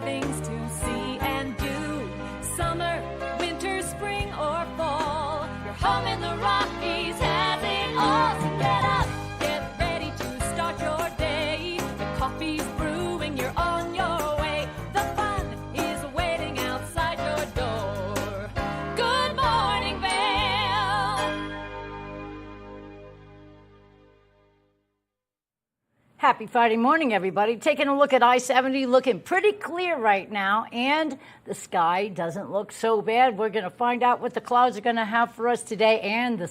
things to see and do. Summer, winter, spring, or fall. Your home in the Rockies has it all. So get up, get ready to start your day. The coffee's brewing, you're on your way. The fun is waiting outside your door. Good morning, Vail. Happy Friday morning, everybody. Taking a look at I-70, looking pretty clear right now, and the sky doesn't look so bad. We're going to find out what the clouds are going to have for us today and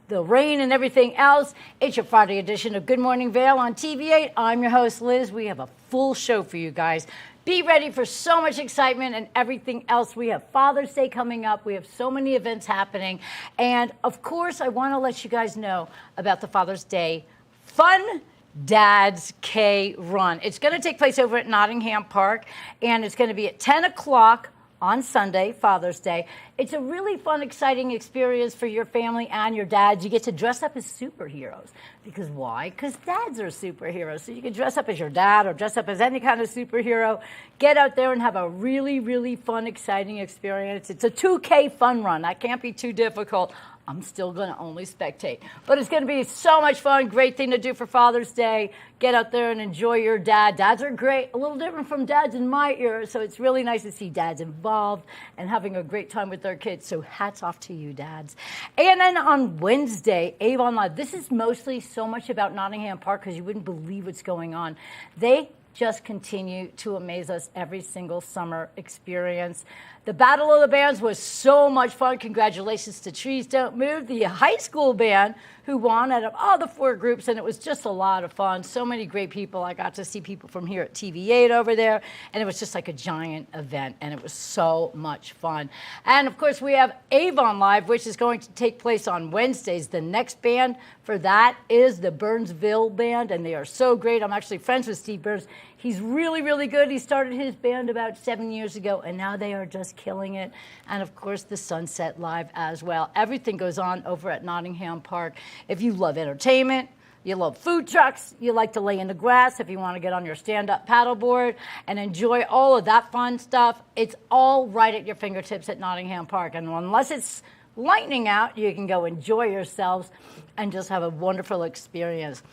the rain and everything else. It's your Friday edition of Good Morning Vail on TV8. I'm your host, Liz. We have a full show for you guys. Be ready for so much excitement and everything else. We have Father's Day coming up. We have so many events happening. And, of course, I want to let you guys know about the Father's Day Fun Dad's K Run. It's going to take place over at Nottingham Park, and it's going to be at 10 o'clock on Sunday, Father's Day. It's a really fun, exciting experience for your family and your dads. You get to dress up as superheroes. Because why? Because dads are superheroes. So you can dress up as your dad or dress up as any kind of superhero. Get out there and have a really, really fun, exciting experience. It's a 2K fun run. That can't be too difficult. I'm still going to only spectate. But it's going to be so much fun. Great thing to do for Father's Day. Get out there and enjoy your dad. Dads are great. A little different from dads in my era. So it's really nice to see dads involved and having a great time with their kids. So hats off to you, dads. And then on Wednesday, Avon Live. This is mostly so much about Nottingham Park because you wouldn't believe what's going on. They just continue to amaze us every single summer experience. The Battle of the Bands was so much fun. Congratulations to Trees Don't Move, the high school band who won out of all the four groups, and it was just a lot of fun. So many great people. I got to see people from here at TV8 over there, and it was just like a giant event, and it was so much fun. And, of course, we have Avon Live, which is going to take place on Wednesdays. The next band for that is the Burnsville Band, and they are so great. I'm actually friends with Steve Burns. He's really, really good. He started his band about 7 years ago, and now they are just killing it. And, of course, the Sunset Live as well. Everything goes on over at Nottingham Park. If you love entertainment, you love food trucks, you like to lay in the grass, if you want to get on your stand-up paddleboard and enjoy all of that fun stuff, it's all right at your fingertips at Nottingham Park. And unless it's lightning out, you can go enjoy yourselves and just have a wonderful experience.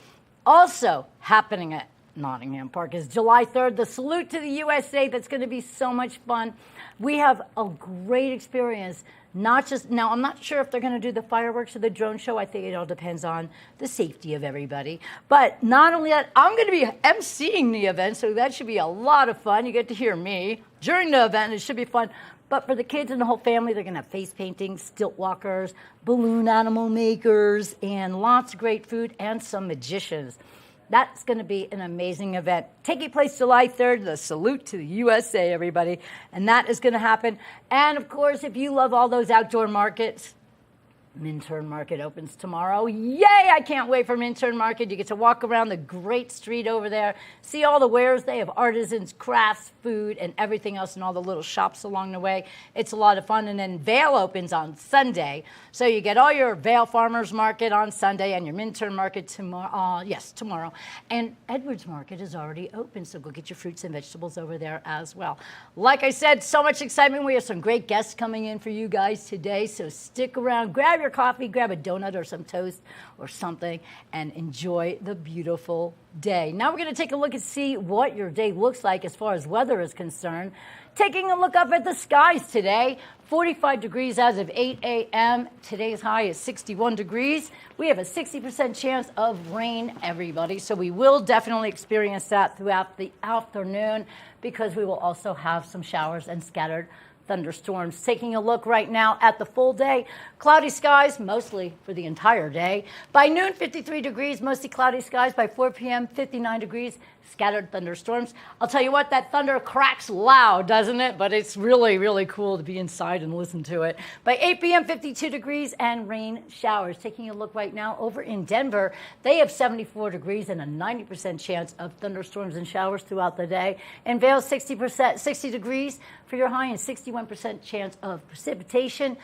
Also happening at Nottingham Park is July 3rd, the Salute to the USA. That's going to be so much fun. We have a great experience. Not just, now I'm not sure if they're going to do the fireworks or the drone show. I think it all depends on the safety of everybody. But not only that, I'm going to be emceeing the event, so that should be a lot of fun. You get to hear me during the event. It should be fun. But for the kids and the whole family, they're going to have face paintings, stilt walkers, balloon animal makers, and lots of great food and some magicians. That's going to be an amazing event. Taking place July 3rd, the Salute to the USA, everybody. And that is going to happen. And, of course, if you love all those outdoor markets, Minturn Market opens tomorrow. Yay! I can't wait for Minturn Market. You get to walk around the great street over there, see all the wares. They have artisans, crafts, food, and everything else, and all the little shops along the way. It's a lot of fun. And then Vail opens on Sunday. So you get all your Vail Farmers Market on Sunday and your Minturn Market tomorrow. Tomorrow. And Edwards Market is already open, so go get your fruits and vegetables over there as well. Like I said, so much excitement. We have some great guests coming in for you guys today, so stick around. Grab your coffee, grab a donut or some toast or something, and enjoy the beautiful day. Now we're going to take a look and see what your day looks like as far as weather is concerned. Taking a look up at the skies today, 45 degrees as of 8 a.m. Today's high is 61 degrees. We have a 60% chance of rain, everybody, so we will definitely experience that throughout the afternoon because we will also have some showers and scattered thunderstorms. Taking a look right now at the full day, cloudy skies mostly for the entire day. By noon, 53 degrees, mostly cloudy skies. By 4 p.m., 59 degrees, scattered thunderstorms. I'll tell you what, that thunder cracks loud, doesn't it? But it's really, really cool to be inside and listen to it. By 8 p.m., 52 degrees and rain showers. Taking a look right now over in Denver, they have 74 degrees and a 90% chance of thunderstorms and showers throughout the day. In Vail, 60 degrees for your high and 61% chance of precipitation.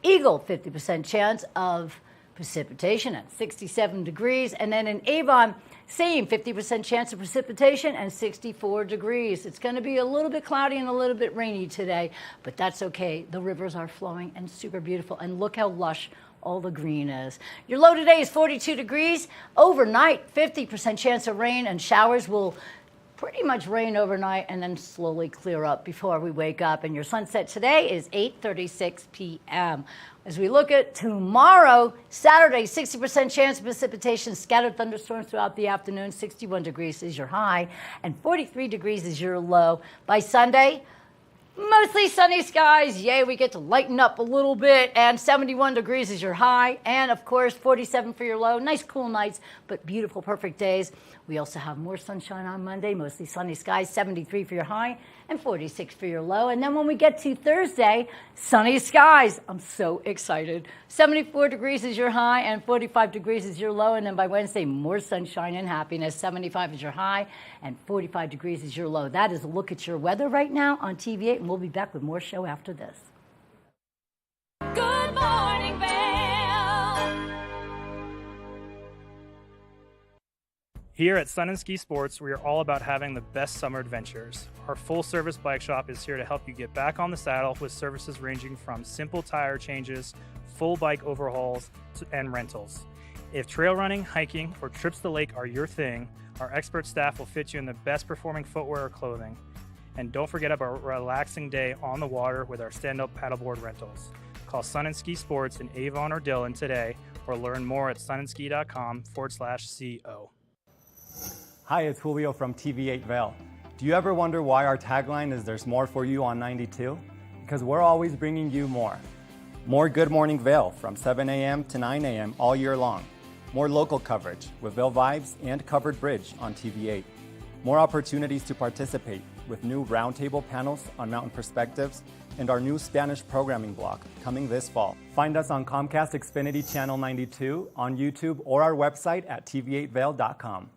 Eagle, 50% chance of Precipitation at 67 degrees. And then in Avon, same 50% chance of precipitation and 64 degrees. It's going to be a little bit cloudy and a little bit rainy today, but that's okay. The rivers are flowing and super beautiful. And look how lush all the green is. Your low today is 42 degrees. Overnight, 50% chance of rain, and showers will pretty much rain overnight and then slowly clear up before we wake up. And your sunset today is 8:36 p.m. As we look at tomorrow, Saturday, 60% chance of precipitation, scattered thunderstorms throughout the afternoon. 61 degrees is your high and 43 degrees is your low. By Sunday, mostly sunny skies. Yay, we get to lighten up a little bit, and 71 degrees is your high, and of course 47 for your low. Nice cool nights, but beautiful, perfect days. We also have more sunshine on Monday, mostly sunny skies, 73 for your high and 46 for your low. And then when we get to Thursday, sunny skies. I'm so excited. 74 degrees is your high and 45 degrees is your low. And then by Wednesday, more sunshine and happiness. 75 is your high and 45 degrees is your low. That is a look at your weather right now on TV8, and we'll be back with more show after this. Good morning, Vail. Here at Sun & Ski Sports, we are all about having the best summer adventures. Our full-service bike shop is here to help you get back on the saddle with services ranging from simple tire changes, full bike overhauls, and rentals. If trail running, hiking, or trips to the lake are your thing, our expert staff will fit you in the best performing footwear or clothing. And don't forget about a relaxing day on the water with our stand-up paddleboard rentals. Call Sun & Ski Sports in Avon or Dillon today, or learn more at sunandski.com/CO. Hi, it's Julio from TV8 Vail. Do you ever wonder why our tagline is "There's more for you on 92"? Because we're always bringing you more. More Good Morning Vail from 7 a.m. to 9 a.m. all year long. More local coverage with Vail Vibes and Covered Bridge on TV8. More opportunities to participate with new roundtable panels on mountain perspectives and our new Spanish programming block coming this fall. Find us on Comcast Xfinity Channel 92, on YouTube, or our website at tv8vail.com.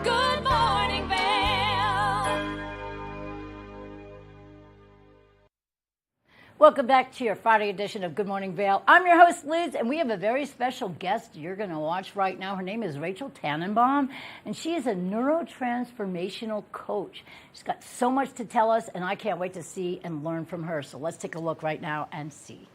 Good morning, Vail. Welcome back to your Friday edition of Good Morning Vail. I'm your host, Liz, and we have a very special guest you're going to watch right now. Her name is Rachel Tenenbaum, and she is a neurotransformational coach. She's got so much to tell us, and I can't wait to see and learn from her. So let's take a look right now and see.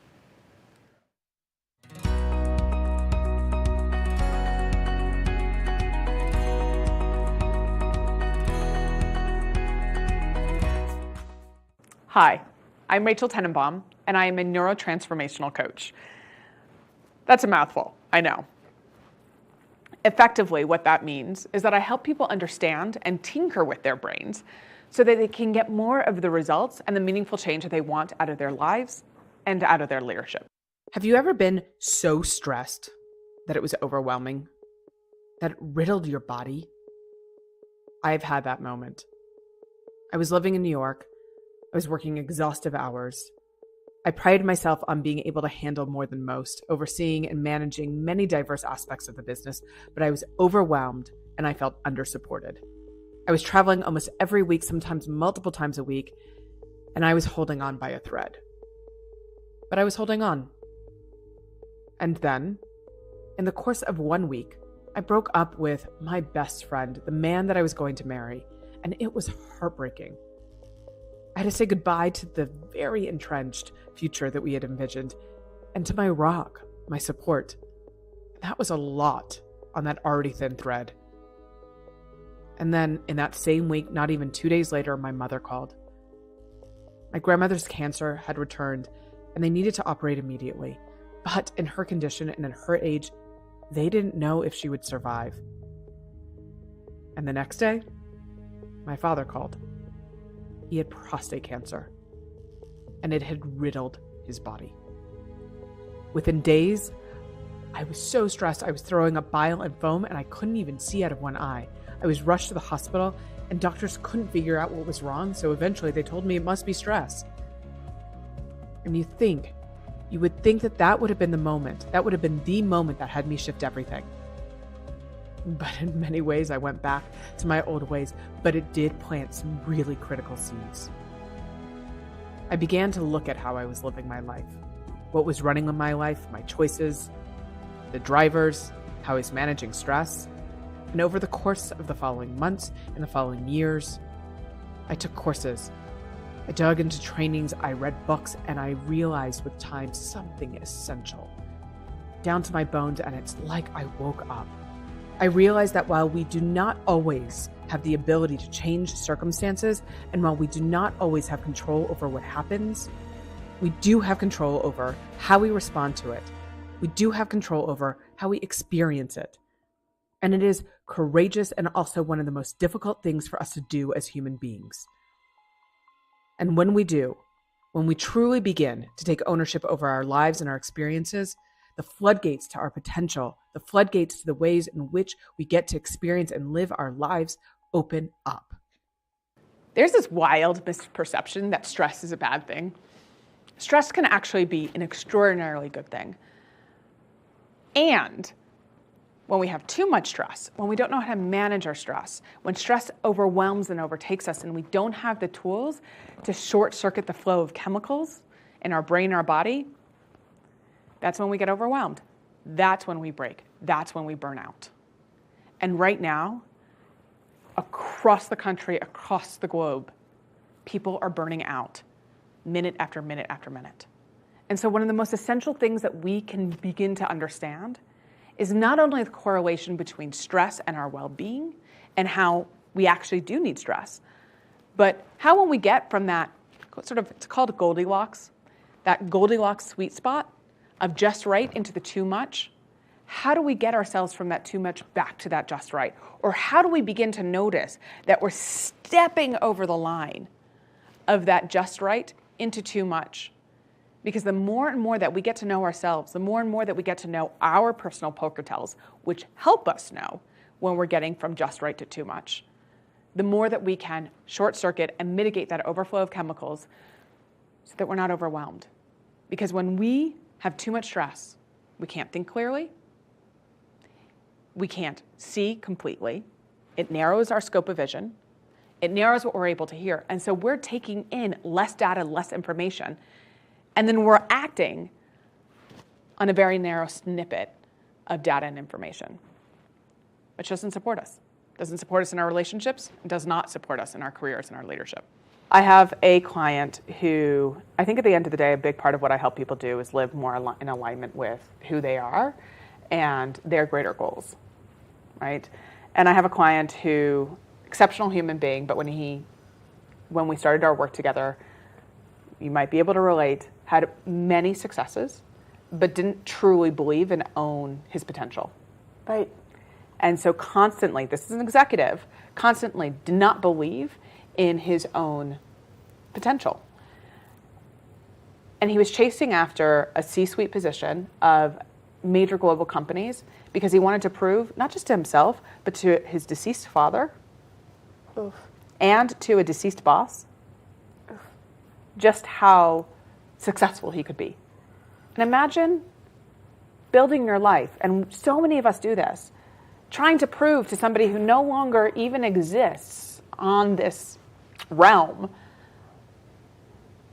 Hi, I'm Rachel Tenenbaum, and I am a neurotransformational coach. That's a mouthful, I know. Effectively, what that means is that I help people understand and tinker with their brains so that they can get more of the results and the meaningful change that they want out of their lives and out of their leadership. Have you ever been so stressed that it was overwhelming, that it riddled your body? I've had that moment. I was living in New York. I was working exhaustive hours. I prided myself on being able to handle more than most, overseeing and managing many diverse aspects of the business, but I was overwhelmed and I felt undersupported. I was traveling almost every week, sometimes multiple times a week, and I was holding on by a thread. But I was holding on. And then, in the course of 1 week, I broke up with my best friend, the man that I was going to marry, and it was heartbreaking. I had to say goodbye to the very entrenched future that we had envisioned, and to my rock, my support. That was a lot on that already thin thread. And then, in that same week, not even 2 days later, my mother called. My grandmother's cancer had returned, and they needed to operate immediately. But in her condition and in her age, they didn't know if she would survive. And the next day, my father called. He had prostate cancer, and it had riddled his body. Within days, I was so stressed, I was throwing up bile and foam, and I couldn't even see out of one eye. I was rushed to the hospital, and doctors couldn't figure out what was wrong, so eventually they told me it must be stress. And you would think that that would have been the moment, that would have been the moment that had me shift everything. But in many ways, I went back to my old ways, but it did plant some really critical seeds. I began to look at how I was living my life, what was running my life, my choices, the drivers, how I was managing stress. And over the course of the following months and the following years, I took courses. I dug into trainings, I read books, and I realized with time something essential, down to my bones, and it's like I woke up. I realized that while we do not always have the ability to change circumstances, and while we do not always have control over what happens, we do have control over how we respond to it. We do have control over how we experience it. And it is courageous and also one of the most difficult things for us to do as human beings. And when we do, when we truly begin to take ownership over our lives and our experiences, the floodgates to our potential, the floodgates to the ways in which we get to experience and live our lives open up. There's this wild misperception that stress is a bad thing. Stress can actually be an extraordinarily good thing. And when we have too much stress, when we don't know how to manage our stress, when stress overwhelms and overtakes us and we don't have the tools to short circuit the flow of chemicals in our brain, our body, that's when we get overwhelmed. That's when we break. That's when we burn out. And right now, across the country, across the globe, people are burning out minute after minute after minute. And so one of the most essential things that we can begin to understand is not only the correlation between stress and our well-being and how we actually do need stress, but how when we get from that sort of, it's called Goldilocks, that Goldilocks sweet spot of just right into the too much, how do we get ourselves from that too much back to that just right? Or how do we begin to notice that we're stepping over the line of that just right into too much? Because the more and more that we get to know ourselves, the more and more that we get to know our personal poker tells, which help us know when we're getting from just right to too much, the more that we can short circuit and mitigate that overflow of chemicals so that we're not overwhelmed. Because when we have too much stress, we can't think clearly, we can't see completely, it narrows our scope of vision, it narrows what we're able to hear, and so we're taking in less data, less information, and then we're acting on a very narrow snippet of data and information, which doesn't support us. Doesn't support us in our relationships, and does not support us in our careers and our leadership. I have a client who, I think at the end of the day, a big part of what I help people do is live more in alignment with who they are and their greater goals, right? And I have a client who, exceptional human being, but when we started our work together, you might be able to relate, had many successes, but didn't truly believe and own his potential. Right. And so constantly, this is an executive, constantly did not believe in his own potential. And he was chasing after a C-suite position of major global companies because he wanted to prove, not just to himself, but to his deceased father and to a deceased boss, just how successful he could be. And imagine building your life, and so many of us do this, trying to prove to somebody who no longer even exists on this realm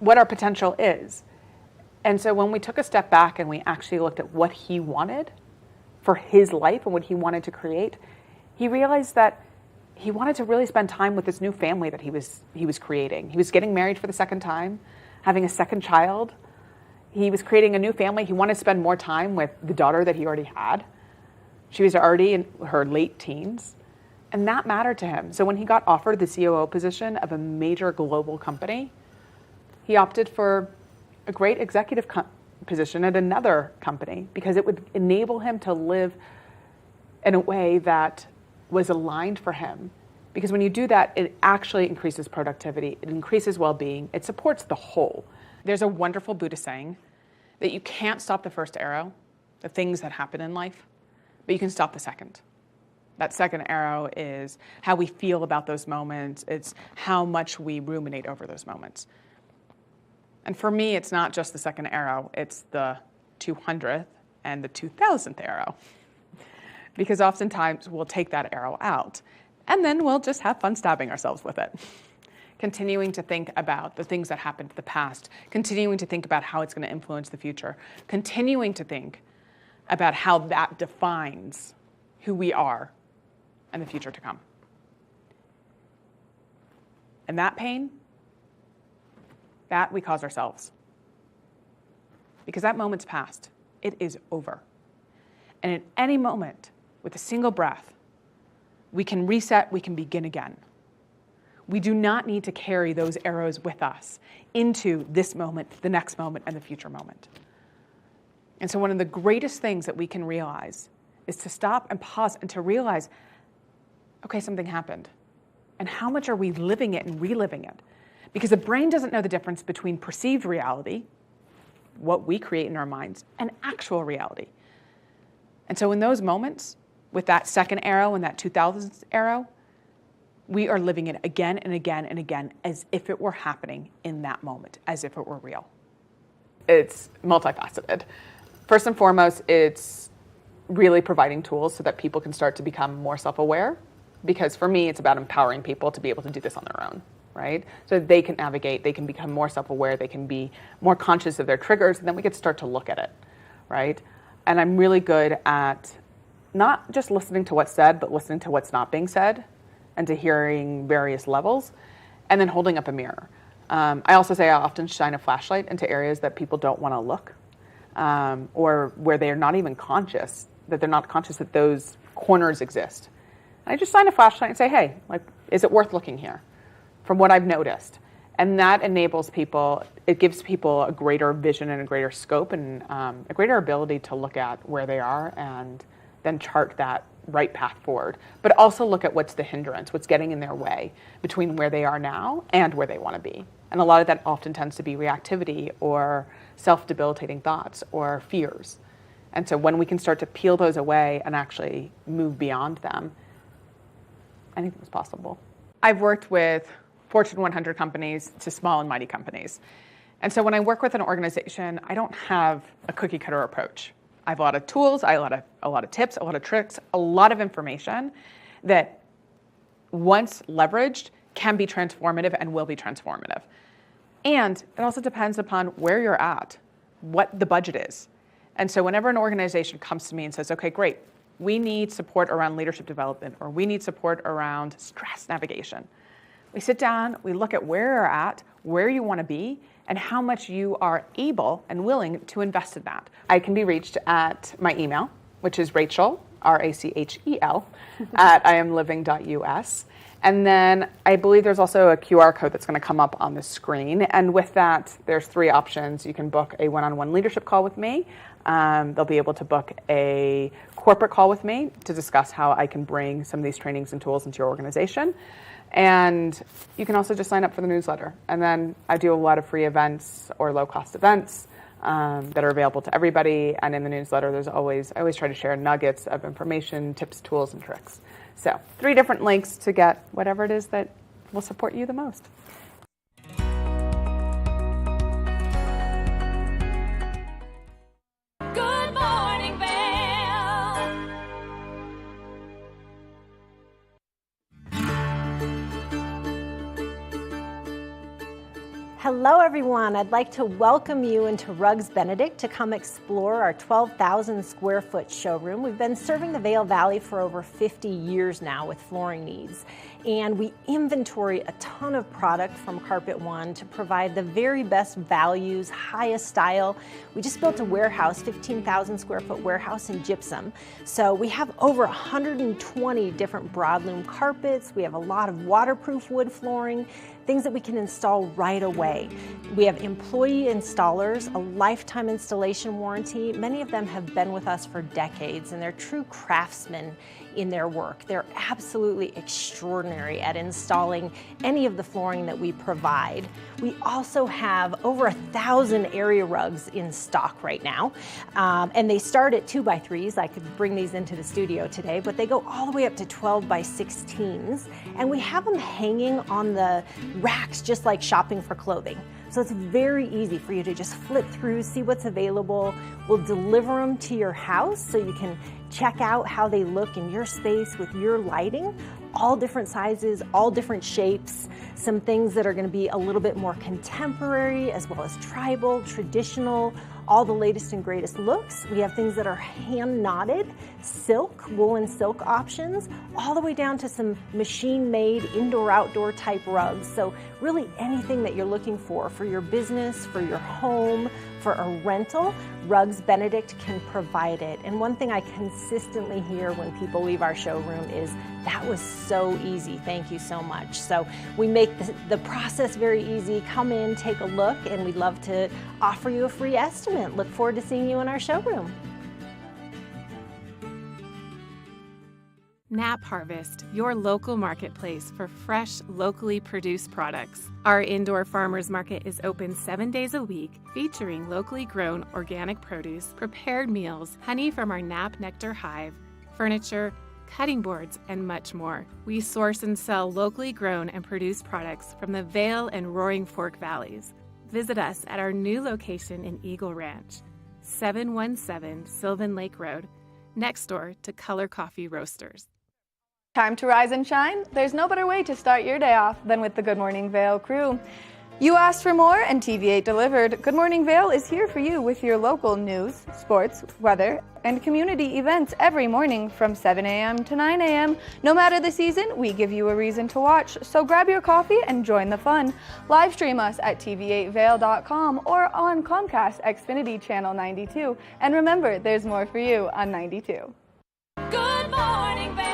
what our potential is. And so when we took a step back and we actually looked at what he wanted for his life and what he wanted to create, he realized that he wanted to really spend time with this new family that he was creating. He was getting married for the second time, having a second child. He was creating a new family. He wanted to spend more time with the daughter that he already had. She was already in her late teens, and that mattered to him. So when he got offered the COO position of a major global company, he opted for a great executive position at another company because it would enable him to live in a way that was aligned for him. Because when you do that, it actually increases productivity, it increases well-being, it supports the whole. There's a wonderful Buddhist saying that you can't stop the first arrow, the things that happen in life, but you can stop the second. That second arrow is how we feel about those moments. It's how much we ruminate over those moments. And for me, it's not just the second arrow, it's the 200th and the 2000th arrow. Because oftentimes we'll take that arrow out and then we'll just have fun stabbing ourselves with it. Continuing to think about the things that happened in the past, continuing to think about how it's going to influence the future, continuing to think about how that defines who we are and the future to come. And that pain, that we cause ourselves. Because that moment's past. It is over. And at any moment, with a single breath, we can reset, we can begin again. We do not need to carry those arrows with us into this moment, the next moment, and the future moment. And so one of the greatest things that we can realize is to stop and pause and to realize, okay, something happened. And how much are we living it and reliving it? Because the brain doesn't know the difference between perceived reality, what we create in our minds, and actual reality. And so in those moments, with that second arrow and that 2000th arrow, we are living it again and again and again as if it were happening in that moment, as if it were real. It's multifaceted. First and foremost, it's really providing tools so that people can start to become more self-aware. Because for me, it's about empowering people to be able to do this on their own, right? So they can navigate, they can become more self-aware, they can be more conscious of their triggers, and then we get to start to look at it, right? And I'm really good at not just listening to what's said, but listening to what's not being said and to hearing various levels, and then holding up a mirror. I also say I often shine a flashlight into areas that people don't want to look, or where they're not even conscious, that they're not conscious that those corners exist. And I just shine a flashlight and say, hey, like, is it worth looking here from what I've noticed? And that enables people, it gives people a greater vision and a greater scope and a greater ability to look at where they are and then chart that right path forward. But also look at what's the hindrance, what's getting in their way between where they are now and where they want to be. And a lot of that often tends to be reactivity or self-debilitating thoughts or fears. And so when we can start to peel those away and actually move beyond them, anything's possible. I've worked with Fortune 100 companies to small and mighty companies. And so when I work with an organization, I don't have a cookie cutter approach. I have a lot of tools, I have a lot of tips, a lot of tricks, a lot of information that once leveraged can be transformative and will be transformative. And it also depends upon where you're at, what the budget is. And so whenever an organization comes to me and says, okay, great, we need support around leadership development, or we need support around stress navigation. We sit down, we look at where you're at, where you want to be, and how much you are able and willing to invest in that. I can be reached at my email, which is Rachel, Rachel, at iamliving.us. And then I believe there's also a QR code that's going to come up on the screen. And with that, there's 3 options. You can book a one-on-one leadership call with me. They'll be able to book a corporate call with me to discuss how I can bring some of these trainings and tools into your organization. And you can also just sign up for the newsletter. And then I do a lot of free events or low-cost events that are available to everybody. And in the newsletter, I always try to share nuggets of information, tips, tools, and tricks. So 3 different links to get whatever it is that will support you the most. Good morning, Vail. Hello, everyone. I'd like to welcome you into Rugs Benedict to come explore our 12,000 square foot showroom. We've been serving the Vail Valley for over 50 years now with flooring needs. And we inventory a ton of product from Carpet One to provide the very best values, highest style. We just built a warehouse, 15,000 square foot warehouse in gypsum. So we have over 120 different broadloom carpets. We have a lot of waterproof wood flooring, things that we can install right away. We have employee installers, a lifetime installation warranty. Many of them have been with us for decades, and they're true craftsmen in their work. They're absolutely extraordinary at installing any of the flooring that we provide. We also have over 1,000 area rugs in stock right now, and they start at 2x3s. I could bring these into the studio today, but they go all the way up to 12x16s, and we have them hanging on the racks just like shopping for clothing. So it's very easy for you to just flip through, see what's available. We'll deliver them to your house so you can check out how they look in your space with your lighting. All different sizes, all different shapes, some things that are going to be a little bit more contemporary as well as tribal, traditional, all the latest and greatest looks. We have things that are hand knotted, silk, woolen silk options, all the way down to some machine-made indoor-outdoor type rugs. So really anything that you're looking for your business, for your home, for a rental, Rugs Benedict can provide it. And one thing I consistently hear when people leave our showroom is, that was so easy, thank you so much. So we make the process very easy. Come in, take a look, and we'd love to offer you a free estimate. Look forward to seeing you in our showroom. Nap Harvest, your local marketplace for fresh, locally produced products. Our indoor farmers market is open 7 days a week, featuring locally grown organic produce, prepared meals, honey from our Nap Nectar hive, furniture, cutting boards, and much more. We source and sell locally grown and produced products from the Vail and Roaring Fork Valleys. Visit us at our new location in Eagle Ranch, 717 Sylvan Lake Road, next door to Color Coffee Roasters. Time to rise and shine? There's no better way to start your day off than with the Good Morning Vail crew. You asked for more and TV8 delivered. Good Morning Vail is here for you with your local news, sports, weather, and community events every morning from 7 a.m. to 9 a.m. No matter the season, we give you a reason to watch, so grab your coffee and join the fun. Live stream us at tv8vail.com or on Comcast Xfinity Channel 92. And remember, there's more for you on 92. Good morning, Vail.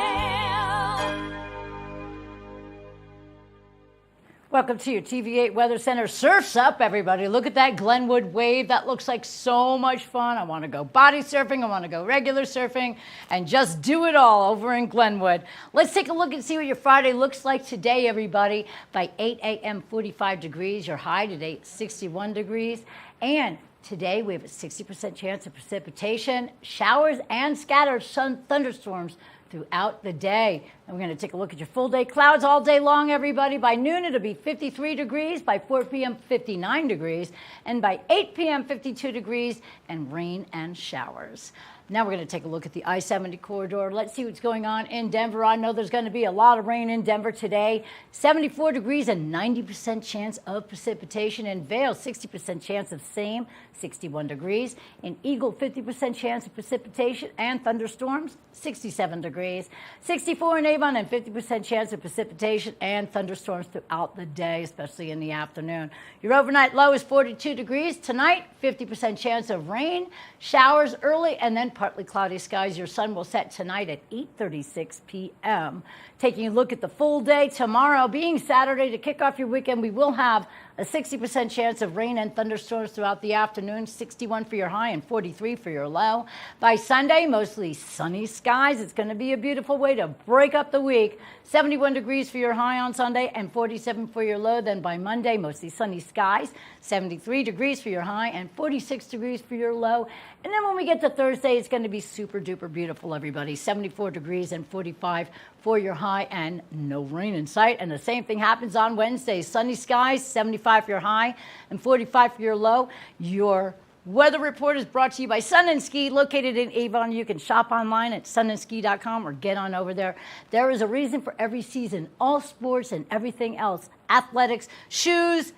Welcome to your TV8 Weather Center. Surf's up, everybody. Look at that Glenwood wave. That looks like so much fun. I want to go body surfing. I want to go regular surfing and just do it all over in Glenwood. Let's take a look and see what your Friday looks like today, everybody. By 8 a.m., 45 degrees. Your high today, 61 degrees. And today we have a 60% chance of precipitation, showers, and scattered thunderstorms throughout the day. And we're going to take a look at your full day clouds all day long, everybody. By noon, it'll be 53 degrees. By 4 p.m., 59 degrees. And by 8 p.m., 52 degrees and rain and showers. Now we're going to take a look at the I-70 corridor. Let's see what's going on in Denver. I know there's going to be a lot of rain in Denver today. 74 degrees and 90% chance of precipitation. In Vail, 60% chance of same, 61 degrees. In Eagle, 50% chance of precipitation and thunderstorms, 67 degrees. 64 in Avon and 50% chance of precipitation and thunderstorms throughout the day, especially in the afternoon. Your overnight low is 42 degrees. Tonight, 50% chance of rain, showers early, and then partly cloudy skies. Your sun will set tonight at 8:36 p.m. Taking a look at the full day tomorrow, being Saturday to kick off your weekend, we will have a 60% chance of rain and thunderstorms throughout the afternoon, 61 for your high and 43 for your low. By Sunday, mostly sunny skies. It's going to be a beautiful way to break up the week. 71 degrees for your high on Sunday and 47 for your low. Then by Monday, mostly sunny skies, 73 degrees for your high and 46 degrees for your low. And then when we get to Thursday, it's going to be super duper beautiful, everybody. 74 degrees and 45 for your high and no rain in sight. And the same thing happens on Wednesday. Sunny skies, 75 for your high and 45 for your low. Your weather report is brought to you by Sun and Ski, located in Avon. You can shop online at sunandski.com or get on over there. There is a reason for every season, all sports and everything else, athletics, shoes,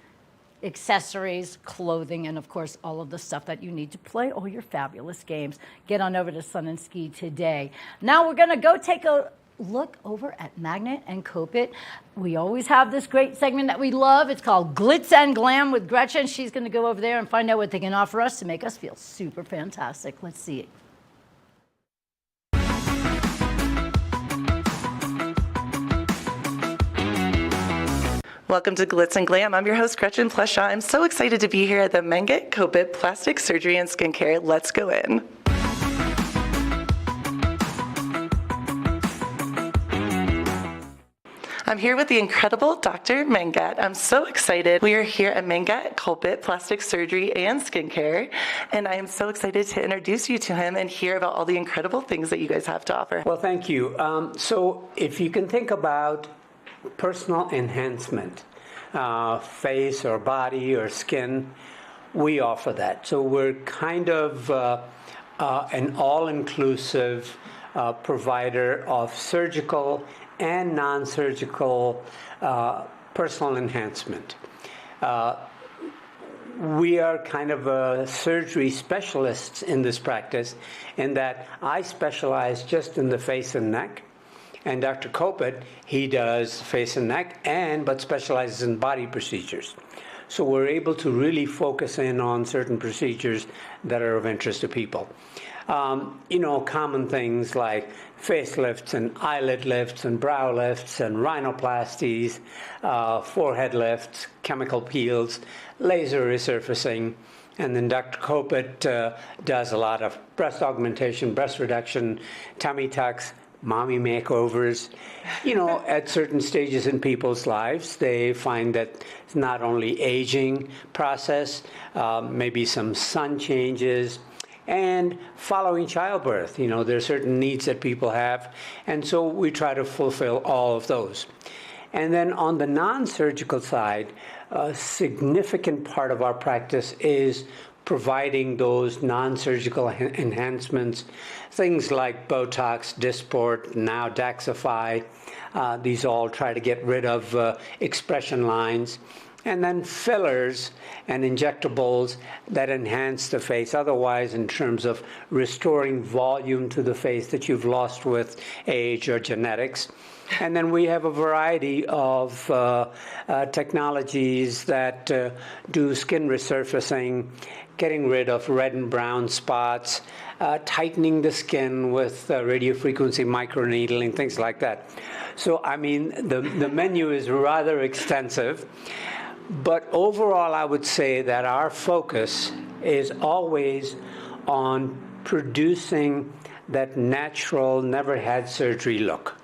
accessories, clothing, and of course, all of the stuff that you need to play all your fabulous games. Get on over to Sun and Ski today. Now we're going to go take a look over at Magnet and Copit. We always have this great segment that we love. It's called Glitz and Glam with Gretchen. She's going to go over there and find out what they can offer us to make us feel super fantastic. Let's see it. Welcome to Glitz and Glam. I'm your host, Gretchen Pleshaw. I'm so excited to be here at the Magnet Copit Plastic Surgery and Skincare. Let's go in. I'm here with the incredible Dr. Mangat. I'm so excited. We are here at Mangat Copit Plastic Surgery and Skincare, and I am so excited to introduce you to him and hear about all the incredible things that you guys have to offer. Well, thank you. So if you can think about personal enhancement, face or body or skin, we offer that. So we're kind of an all-inclusive provider of surgical and non-surgical personal enhancement. We are kind of surgery specialists in this practice, in that I specialize just in the face and neck. And Dr. Copit, he does face and neck, but specializes in body procedures. So we're able to really focus in on certain procedures that are of interest to people. Common things like facelifts and eyelid lifts and brow lifts and rhinoplasties, forehead lifts, chemical peels, laser resurfacing. And then Dr. Copit does a lot of breast augmentation, breast reduction, tummy tucks, mommy makeovers. At certain stages in people's lives, they find that it's not only aging process, maybe some sun changes, and following childbirth. There are certain needs that people have, and so we try to fulfill all of those. And then on the non-surgical side, a significant part of our practice is providing those non-surgical enhancements, things like Botox, Dysport, now Daxify. These all try to get rid of expression lines. And then fillers and injectables that enhance the face otherwise, in terms of restoring volume to the face that you've lost with age or genetics. And then we have a variety of technologies that do skin resurfacing, getting rid of red and brown spots, tightening the skin with radiofrequency microneedling, things like that. So, the menu is rather extensive. But overall, I would say that our focus is always on producing that natural, never had surgery look.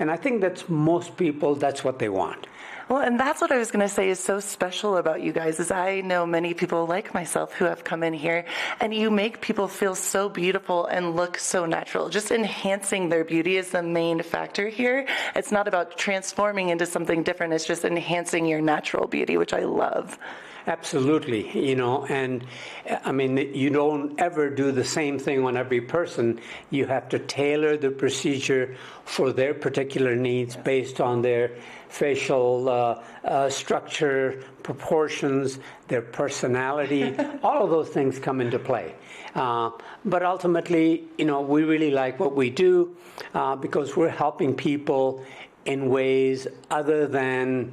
And I think that's most people, that's what they want. Well, and that's what I was going to say is so special about you guys, is I know many people like myself who have come in here, and you make people feel so beautiful and look so natural. Just enhancing their beauty is the main factor here. It's not about transforming into something different. It's just enhancing your natural beauty, which I love. Absolutely, and you don't ever do the same thing on every person. You have to tailor the procedure for their particular needs based on their facial structure, proportions, their personality. All of those things come into play. But ultimately, we really like what we do because we're helping people in ways other than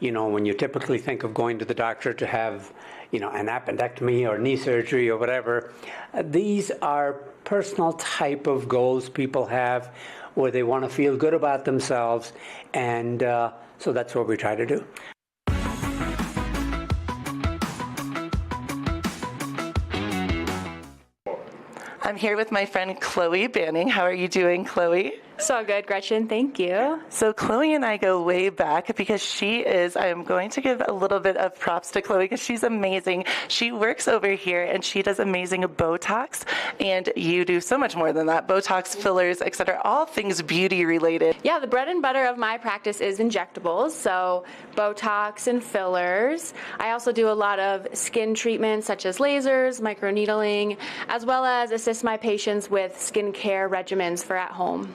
when you typically think of going to the doctor to have, an appendectomy or knee surgery or whatever, these are personal type of goals people have where they want to feel good about themselves. And so that's what we try to do. I'm here with my friend Chloe Banning. How are you doing, Chloe? So good, Gretchen. Thank you. So Chloe and I go way back because I am going to give a little bit of props to Chloe because she's amazing. She works over here and she does amazing Botox, and you do so much more than that. Botox, fillers, etc., all things beauty related. Yeah, the bread and butter of my practice is injectables, so Botox and fillers. I also do a lot of skin treatments such as lasers, microneedling, as well as assist my patients with skincare regimens for at home.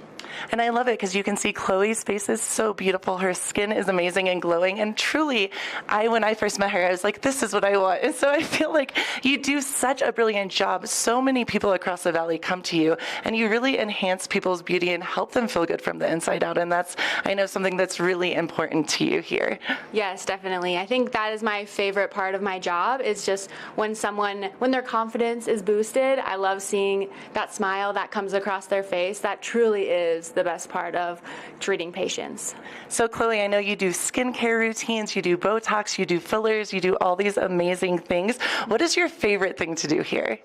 And I love it because you can see Chloe's face is so beautiful. Her skin is amazing and glowing. And truly, when I first met her, I was like, this is what I want. And so I feel like you do such a brilliant job. So many people across the valley come to you, and you really enhance people's beauty and help them feel good from the inside out. And that's, I know, something that's really important to you here. Yes, definitely. I think that is my favorite part of my job, is just when their confidence is boosted. I love seeing that smile that comes across their face. That truly is the best part of treating patients. So Chloe, I know you do skincare routines, you do Botox, you do fillers, you do all these amazing things. What is your favorite thing to do here?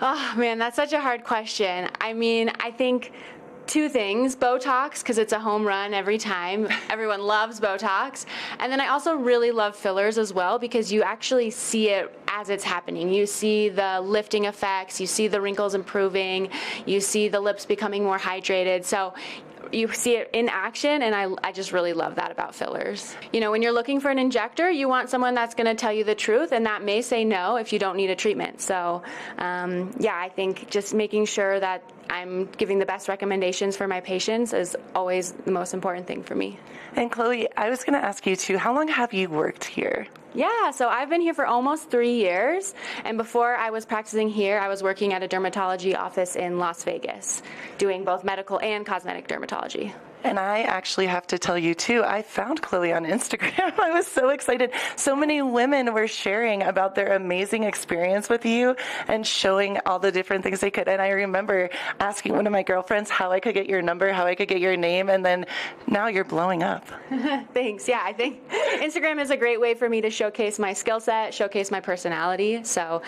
Oh man, that's such a hard question. I mean, I think two things: Botox, because it's a home run every time. Everyone loves Botox. And then I also really love fillers as well, because you actually see it as it's happening. You see the lifting effects, you see the wrinkles improving, you see the lips becoming more hydrated. So you see it in action, and I just really love that about fillers. When you're looking for an injector, you want someone that's going to tell you the truth, and that may say no if you don't need a treatment. So I think just making sure that I'm giving the best recommendations for my patients is always the most important thing for me. And Chloe, I was going to ask you too, how long have you worked here? Yeah, so I've been here for almost 3 years, and before I was practicing here, I was working at a dermatology office in Las Vegas, doing both medical and cosmetic dermatology. And I actually have to tell you too, I found Chloe on Instagram. I was so excited. So many women were sharing about their amazing experience with you and showing all the different things they could. And I remember asking one of my girlfriends how I could get your number, how I could get your name, and then now you're blowing up. Thanks. Yeah, I think Instagram is a great way for me to showcase my skill set, showcase my personality. So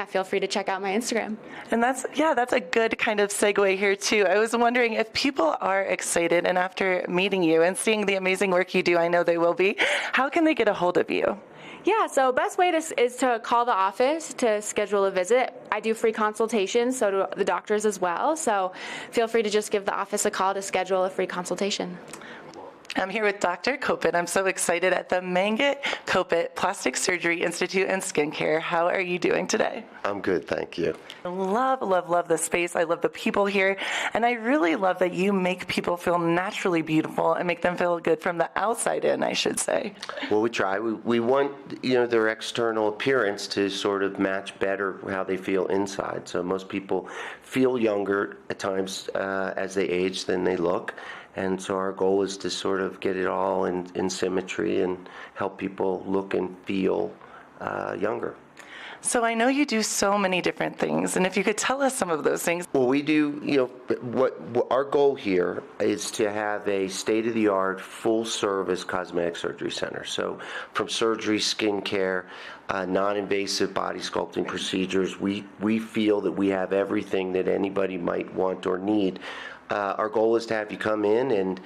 feel free to check out my Instagram. And that's a good kind of segue here too. I was wondering if people are excited, and after meeting you and seeing the amazing work you do, I know they will be, how can they get a hold of you? Yeah, so best way is to call the office to schedule a visit. I do free consultations, so do the doctors as well. So feel free to just give the office a call to schedule a free consultation. I'm here with Dr. Kopit. I'm so excited at the Mangit Kopit Plastic Surgery Institute and Skincare. How are you doing today? I'm good, thank you. I love the space. I love the people here. And I really love that you make people feel naturally beautiful and make them feel good from the outside in, I should say. Well, we try. We want, their external appearance to sort of match better how they feel inside. So most people feel younger at times as they age than they look. And so our goal is to sort of get it all in symmetry and help people look and feel younger. So I know you do so many different things, and if you could tell us some of those things. Well, we do, what our goal here is to have a state-of-the-art, full-service cosmetic surgery center. So from surgery, skincare, non-invasive body sculpting procedures, we feel that we have everything that anybody might want or need. Our goal is to have you come in and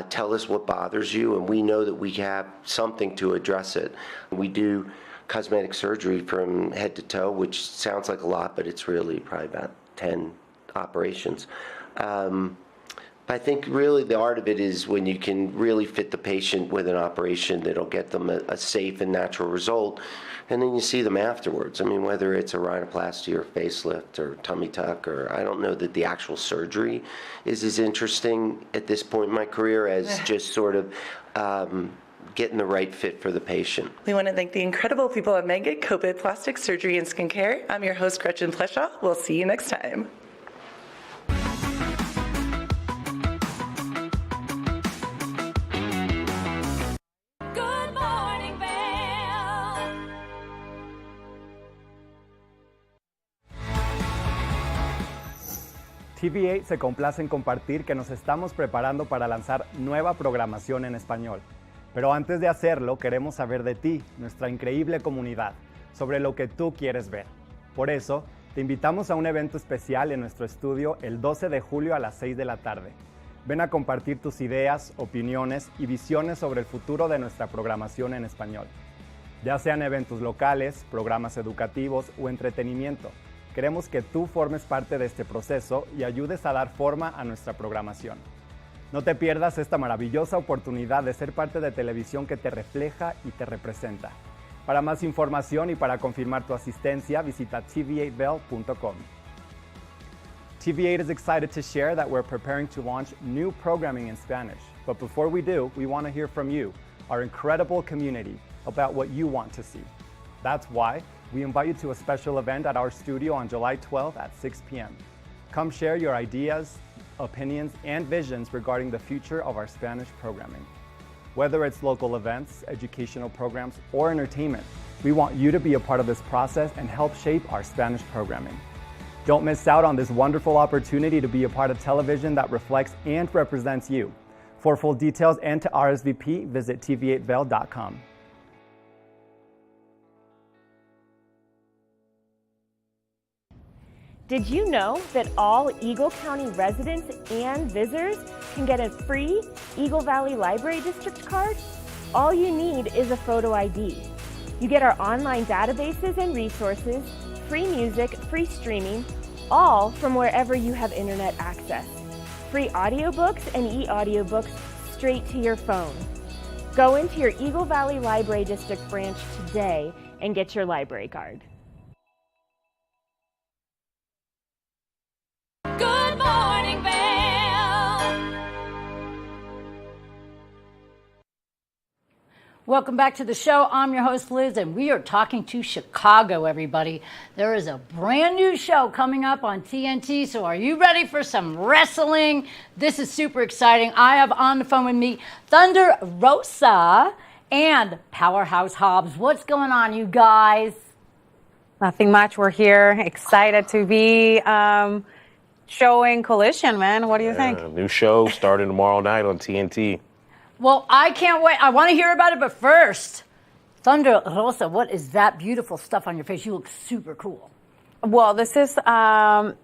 tell us what bothers you, and we know that we have something to address it. We do cosmetic surgery from head to toe, which sounds like a lot, but it's really probably about 10 operations. I think really the art of it is when you can really fit the patient with an operation that'll get them a safe and natural result, and then you see them afterwards. I mean, whether it's a rhinoplasty or facelift or tummy tuck, or I don't know that the actual surgery is as interesting at this point in my career as just sort of getting the right fit for the patient. We want to thank the incredible people at Mangit Kopit Plastic Surgery and Skincare. I'm your host, Gretchen Pleshaw. We'll see you next time. Good TV8 se complace en compartir que nos estamos preparando para lanzar nueva programación en español. Pero antes de hacerlo, queremos saber de ti, nuestra increíble comunidad, sobre lo que tú quieres ver. Por eso, te invitamos a un evento especial en nuestro estudio el 12 de julio a las 6 de la tarde. Ven a compartir tus ideas, opiniones y visiones sobre el futuro de nuestra programación en español. Ya sean eventos locales, programas educativos o entretenimiento, queremos que tú formes parte de este proceso y ayudes a dar forma a nuestra programación. No te pierdas esta maravillosa oportunidad de ser parte de televisión que te refleja y te representa. Para más información y para confirmar tu asistencia, visita tv8vail.com. TV8 is excited to share that we're preparing to launch new programming in Spanish. But before we do, we want to hear from you, our incredible community, about what you want to see. That's why we invite you to a special event at our studio on July 12th at 6 p.m. Come share your ideas, opinions, and visions regarding the future of our Spanish programming. Whether it's local events, educational programs, or entertainment, we want you to be a part of this process and help shape our Spanish programming. Don't miss out on this wonderful opportunity to be a part of television that reflects and represents you. For full details and to RSVP, visit tv8vail.com. Did you know that all Eagle County residents and visitors can get a free Eagle Valley Library District card? All you need is a photo ID. You get our online databases and resources, free music, free streaming, all from wherever you have internet access. Free audiobooks and e-audiobooks straight to your phone. Go into your Eagle Valley Library District branch today and get your library card. Good morning, Vail. Welcome back to the show. I'm your host, Liz, and we are talking to Chicago, everybody. There is a brand new show coming up on TNT, so are you ready for some wrestling? This is super exciting. I have on the phone with me Thunder Rosa and Powerhouse Hobbs. What's going on, you guys? Nothing much. We're here, excited to be showing Collision, man. What do you think? New show starting tomorrow night on TNT. Well, I can't wait. I want to hear about it, but first, Thunder Rosa, what is that beautiful stuff on your face? You look super cool. Well, this is a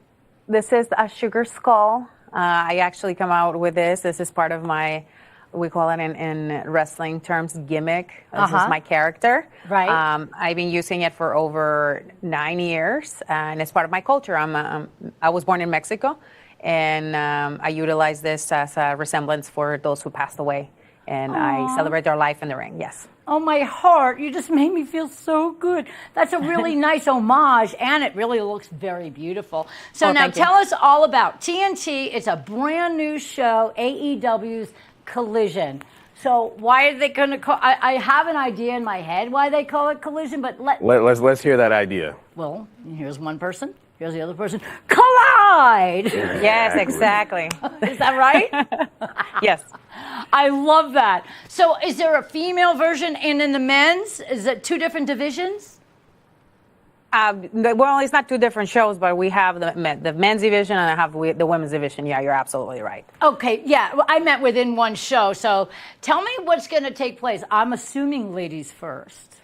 sugar skull. I actually come out with this. This is part of my, we call it in wrestling terms, gimmick. This is my character. Right. I've been using it for over 9 years, and it's part of my culture. I was born in Mexico, and I utilize this as a resemblance for those who passed away. And I celebrate their life in the ring, yes. Oh, my heart. You just made me feel so good. That's a really nice homage, and it really looks very beautiful. So now tell us all about TNT. It's a brand new show, AEW's Collision. So why are they going to call? I have an idea in my head why they call it Collision, but let's hear that idea. Well, here's one person. Here's the other person. Collide! Yes, exactly. Is that right? Yes. I love that. So is there a female version and in the men's? Is it two different divisions? Well, it's not two different shows, but we have the men's division and I have the women's division. Yeah, you're absolutely right. Okay, yeah. I meant within one show. So tell me what's going to take place. I'm assuming ladies first.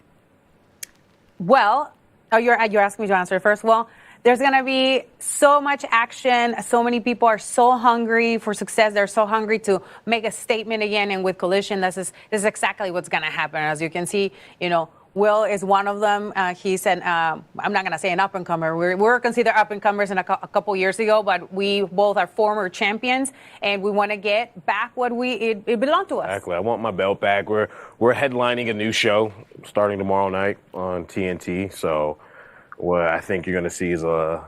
Well, you're asking me to answer first. Well, there's going to be so much action. So many people are so hungry for success. They're so hungry to make a statement again. And with Collision, this is exactly what's going to happen. As you can see, Will is one of them. He's I'm not going to say an up-and-comer. We're considered up-and-comers a couple years ago, but we both are former champions, and we want to get back what it belonged to us. Exactly. I want my belt back. We're headlining a new show starting tomorrow night on TNT, so what I think you're going to see is a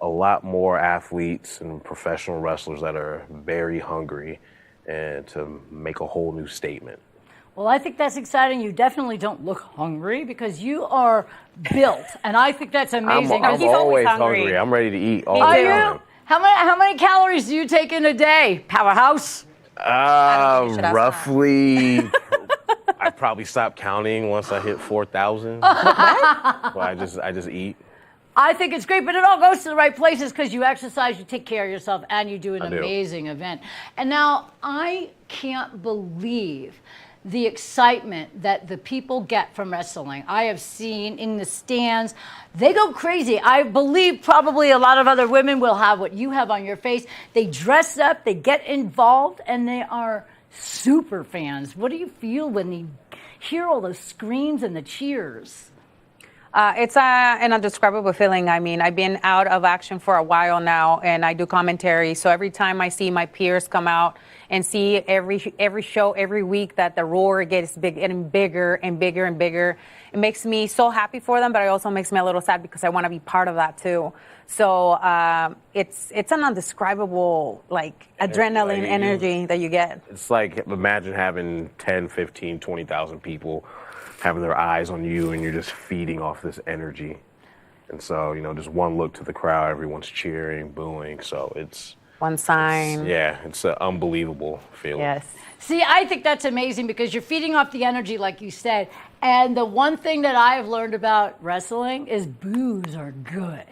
lot more athletes and professional wrestlers that are very hungry and to make a whole new statement. Well, I think that's exciting. You definitely don't look hungry because you are built, and I think that's amazing. I'm always hungry. I'm ready to eat all the time. Are you? How many calories do you take in a day, Powerhouse? Roughly. I probably stopped counting once I hit 4,000. Well, I just eat. I think it's great, but it all goes to the right places because you exercise, you take care of yourself, and you do an amazing event. And now I can't believe the excitement that the people get from wrestling. I have seen in the stands, they go crazy. I believe probably a lot of other women will have what you have on your face. They dress up, they get involved, and they are super fans. What do you feel when you hear all those screams and the cheers? It's an indescribable feeling. I mean, I've been out of action for a while now, and I do commentary. So every time I see my peers come out and see every show, every week that the roar gets getting bigger and bigger and bigger, it makes me so happy for them, but it also makes me a little sad because I want to be part of that too. So it's an indescribable, like, adrenaline energy that you get. It's like, imagine having 10, 15, 20,000 people having their eyes on you, and you're just feeding off this energy. And so, just one look to the crowd, everyone's cheering, booing. So it's one sign. It's an unbelievable feeling. Yes. See, I think that's amazing because you're feeding off the energy, like you said. And the one thing that I have learned about wrestling is boos are good.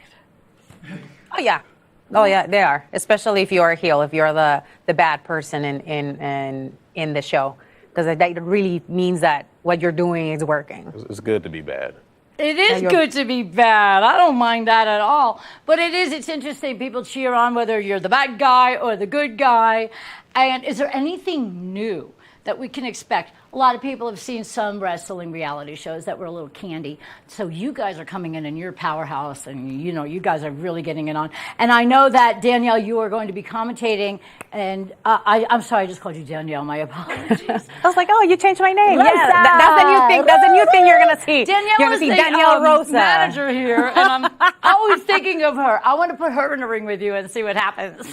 Oh yeah, they are. Especially if you're a heel, if you're the bad person in the show, because that really means that what you're doing is working. It's good to be bad. It is good to be bad. I don't mind that at all. But it's interesting. People cheer on whether you're the bad guy or the good guy. And is there anything new that we can expect? A lot of people have seen some wrestling reality shows that were a little candy. So you guys are coming in your powerhouse, and you guys are really getting it on. And I know that, Danielle, you are going to be commentating. And I'm sorry, I just called you Danielle. My apologies. I was like, oh, you changed my name. Rosa. Yeah, that's the new thing. That's the new thing you're going to see. Danielle you're going to see Danielle Rosa, manager here, and I'm always thinking of her. I want to put her in a ring with you and see what happens.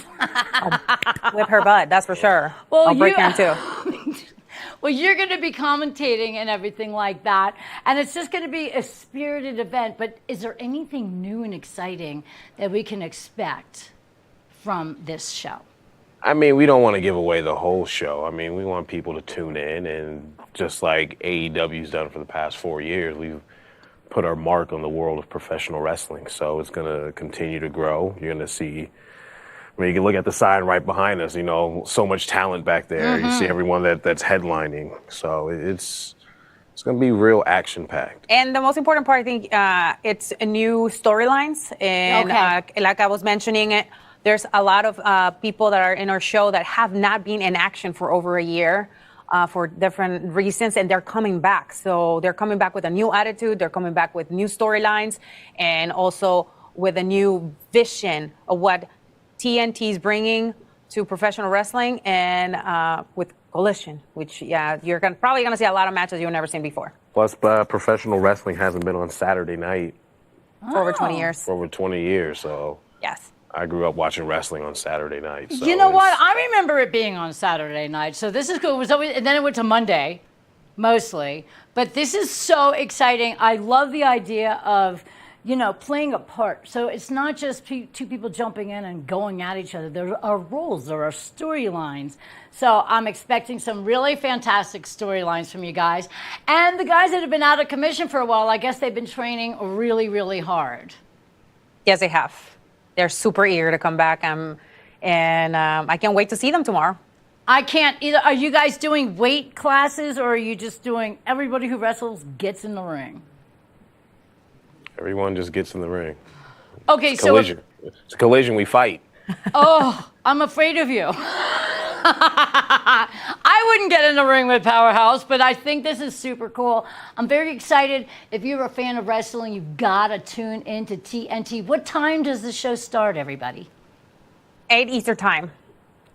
With her butt, that's for sure. Well, I'll break down too. Well, you're going to be commentating and everything like that, and it's just going to be a spirited event. But is there anything new and exciting that we can expect from this show? I mean, we don't want to give away the whole show. I mean, we want people to tune in, and just like AEW's done for the past 4 years, we've put our mark on the world of professional wrestling. So it's going to continue to grow. You're going to see, you can look at the sign right behind us, so much talent back there. Mm-hmm. You see everyone that's headlining. So it's going to be real action-packed. And the most important part, I think, it's new storylines. And like I was mentioning, there's a lot of people that are in our show that have not been in action for over a year for different reasons, and they're coming back. So they're coming back with a new attitude. They're coming back with new storylines, and also with a new vision of what TNT is bringing to professional wrestling, and with Collision, which, you're probably going to see a lot of matches you've never seen before. Plus, professional wrestling hasn't been on Saturday night for over 20 years. For over 20 years, so yes. I grew up watching wrestling on Saturday night. So you know what? I remember it being on Saturday night, so this is cool. It was always, and then it went to Monday, mostly. But this is so exciting. I love the idea of, playing a part. So it's not just two people jumping in and going at each other. There are roles, there are storylines. So I'm expecting some really fantastic storylines from you guys. And the guys that have been out of commission for a while, I guess they've been training really, really hard. Yes, they have. They're super eager to come back, and I can't wait to see them tomorrow. I can't either. Are you guys doing weight classes, or are you just doing everybody who wrestles gets in the ring? Everyone just gets in the ring. Okay, it's collision. It's a collision. We fight. Oh, I'm afraid of you. I wouldn't get in the ring with Powerhouse, but I think this is super cool. I'm very excited. If you're a fan of wrestling, you've got to tune into TNT. What time does the show start, everybody? 8 Eastern time.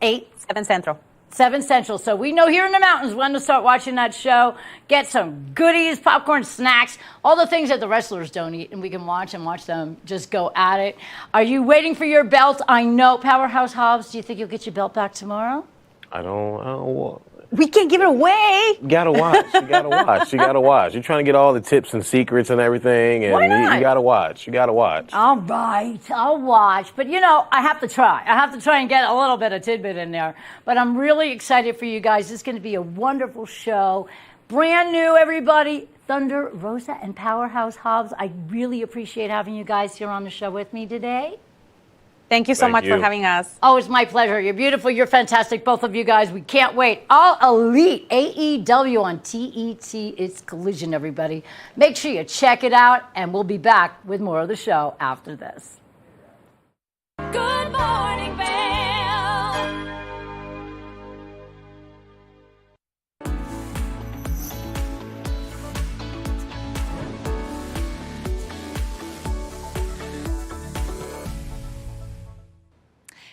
7 Central. 7 Central. So we know here in the mountains when to start watching that show. Get some goodies, popcorn, snacks, all the things that the wrestlers don't eat, and we can watch them just go at it. Are you waiting for your belt? I know. Powerhouse Hobbs, do you think you'll get your belt back tomorrow? I don't. We can't give it away. You gotta watch. You gotta watch. You're trying to get all the tips and secrets and everything, and Why not? you gotta watch. All right, I'll watch. But I have to try. And get a little bit of tidbit in there. But I'm really excited for you guys. This is going to be a wonderful show. Brand new, everybody. Thunder, Rosa, and Powerhouse Hobbs. I really appreciate having you guys here on the show with me today. Thank you so much for having us. Oh, it's my pleasure. You're beautiful. You're fantastic, both of you guys. We can't wait. All Elite AEW on TET. It's Collision, everybody. Make sure you check it out, and we'll be back with more of the show after this. Good morning, Vail.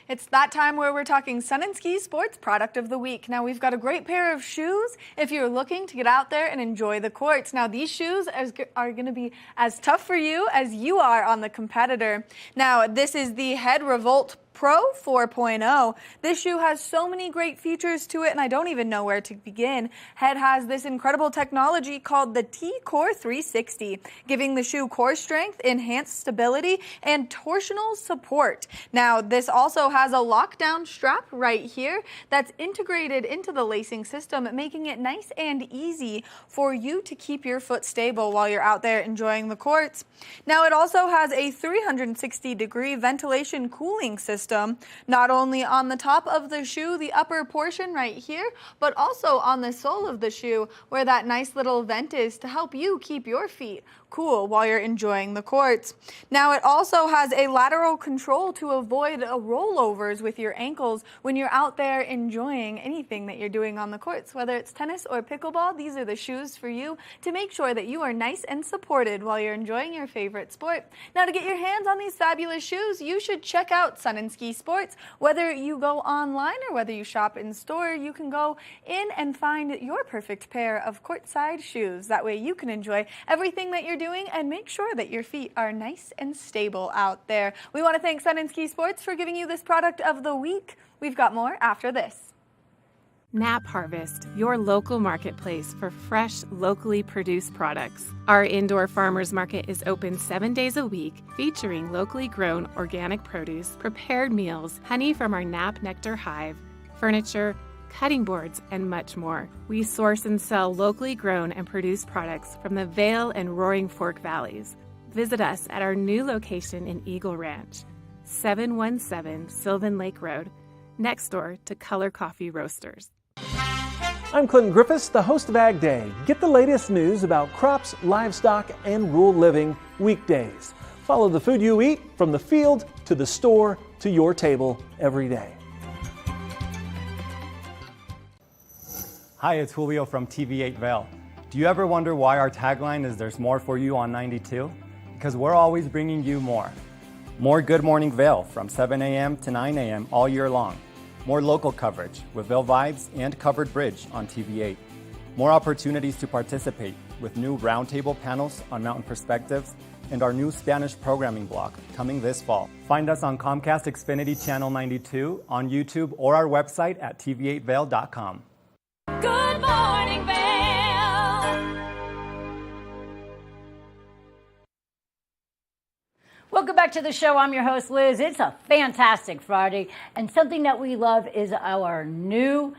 It's that time where we're talking Sun and Ski Sports Product of the Week. Now, we've got a great pair of shoes if you're looking to get out there and enjoy the courts. Now, these shoes are going to be as tough for you as you are on the competitor. Now, this is the Head Revolt Pro 4.0. This shoe has so many great features to it, and I don't even know where to begin. Head has this incredible technology called the T-Core 360, giving the shoe core strength, enhanced stability, and torsional support. Now, this also has a lockdown strap right here that's integrated into the lacing system, making it nice and easy for you to keep your foot stable while you're out there enjoying the courts. Now, it also has a 360-degree ventilation cooling system, not only on the top of the shoe, the upper portion right here, but also on the sole of the shoe where that nice little vent is to help you keep your feet cool while you're enjoying the courts. Now, it also has a lateral control to avoid rollovers with your ankles when you're out there enjoying anything that you're doing on the courts, whether it's tennis or pickleball. These are the shoes for you to make sure that you are nice and supported while you're enjoying your favorite sport. Now, to get your hands on these fabulous shoes, you should check out Sun and Ski Sports. Whether you go online or whether you shop in store, you can go in and find your perfect pair of courtside shoes. That way you can enjoy everything that you're doing and make sure that your feet are nice and stable out there. We want to thank Sun and Ski Sports for giving you this product of the week. We've got more after this. Nap Harvest, your local marketplace for fresh, locally produced products. Our indoor farmers market is open 7 days a week, featuring locally grown organic produce, prepared meals, honey from our Nap Nectar hive, furniture, cutting boards, and much more. We source and sell locally grown and produced products from the Vail and Roaring Fork Valleys. Visit us at our new location in Eagle Ranch, 717 Sylvan Lake Road, next door to Color Coffee Roasters. I'm Clinton Griffiths, the host of Ag Day. Get the latest news about crops, livestock, and rural living weekdays. Follow the food you eat from the field to the store to your table every day. Hi, it's Julio from TV8 Vail. Do you ever wonder why our tagline is "There's more for you on 92"? Because we're always bringing you more. More Good Morning Vail from 7 a.m. to 9 a.m. all year long. More local coverage with Vail Vibes and Covered Bridge on TV8. More opportunities to participate with new roundtable panels on Mountain Perspectives and our new Spanish programming block coming this fall. Find us on Comcast Xfinity Channel 92, on YouTube, or our website at tv8vail.com. Good morning, Vail. Welcome back to the show. I'm your host, Liz. It's a fantastic Friday, and something that we love is our new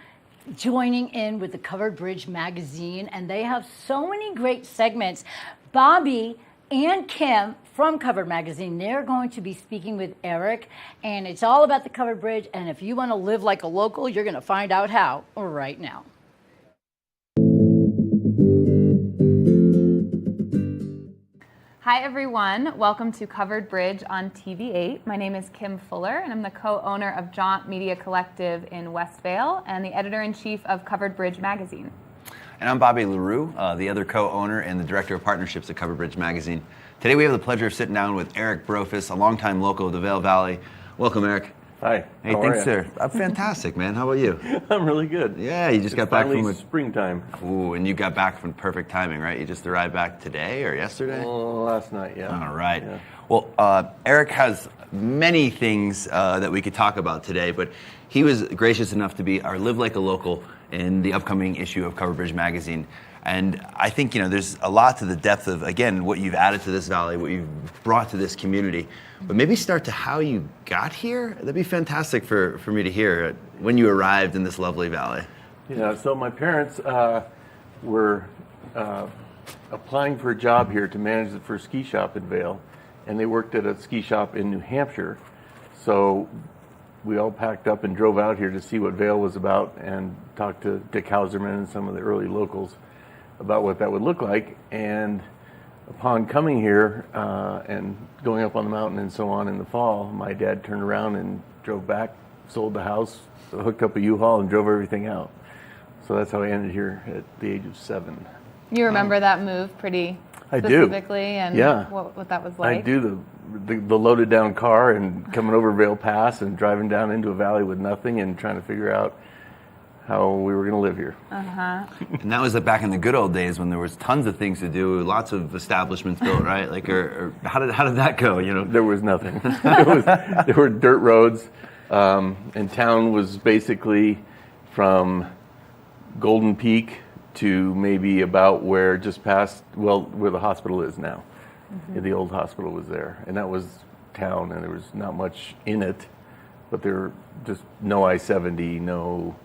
joining in with the Covered Bridge magazine, and they have so many great segments. Bobby and Kim from Covered Magazine, they're going to be speaking with Eric, and it's all about the Covered Bridge, and if you want to live like a local, you're going to find out how right now. Hi everyone, welcome to Covered Bridge on TV8. My name is Kim Fuller and I'm the co-owner of Jaunt Media Collective in West Vail and the editor-in-chief of Covered Bridge magazine. And I'm Bobby LaRue, the other co-owner and the director of partnerships at Covered Bridge magazine. Today we have the pleasure of sitting down with Eric Brofus, a longtime local of the Vail Valley. Welcome, Eric. Hi. Hey, how thanks, are sir. I'm fantastic, man. How about you? I'm really good. Yeah, you just got back from springtime. Ooh, and you got back from perfect timing, right? You just arrived back today or yesterday? Last night, yeah. All right. Yeah. Well, Eric has many things that we could talk about today, but he was gracious enough to be our Live Like a Local in the upcoming issue of Covered Bridge magazine. And I think, there's a lot to the depth of, again, what you've added to this valley, what you've brought to this community. But maybe start to how you got here. That'd be fantastic for me to hear when you arrived in this lovely valley. Yeah, so my parents were applying for a job here to manage the first ski shop in Vail, and they worked at a ski shop in New Hampshire. So we all packed up and drove out here to see what Vail was about and talked to Dick Hauserman and some of the early locals about what that would look like. And upon coming here and going up on the mountain and so on in the fall, my dad turned around and drove back, sold the house, hooked up a U-Haul, and drove everything out. So that's how I ended here at the age of 7. You remember that move pretty I do. specifically, and Yeah. what that was like? I do the loaded down car and coming over Vail Pass and driving down into a valley with nothing and trying to figure out how we were going to live here. Uh-huh. And that was back in the good old days when there was tons of things to do, lots of establishments built, right? Like, or how did that go? You know, there was nothing. There were dirt roads, and town was basically from Golden Peak to maybe about where just past, where the hospital is now. Mm-hmm. The old hospital was there, and that was town, and there was not much in it, but there were just no I-70, no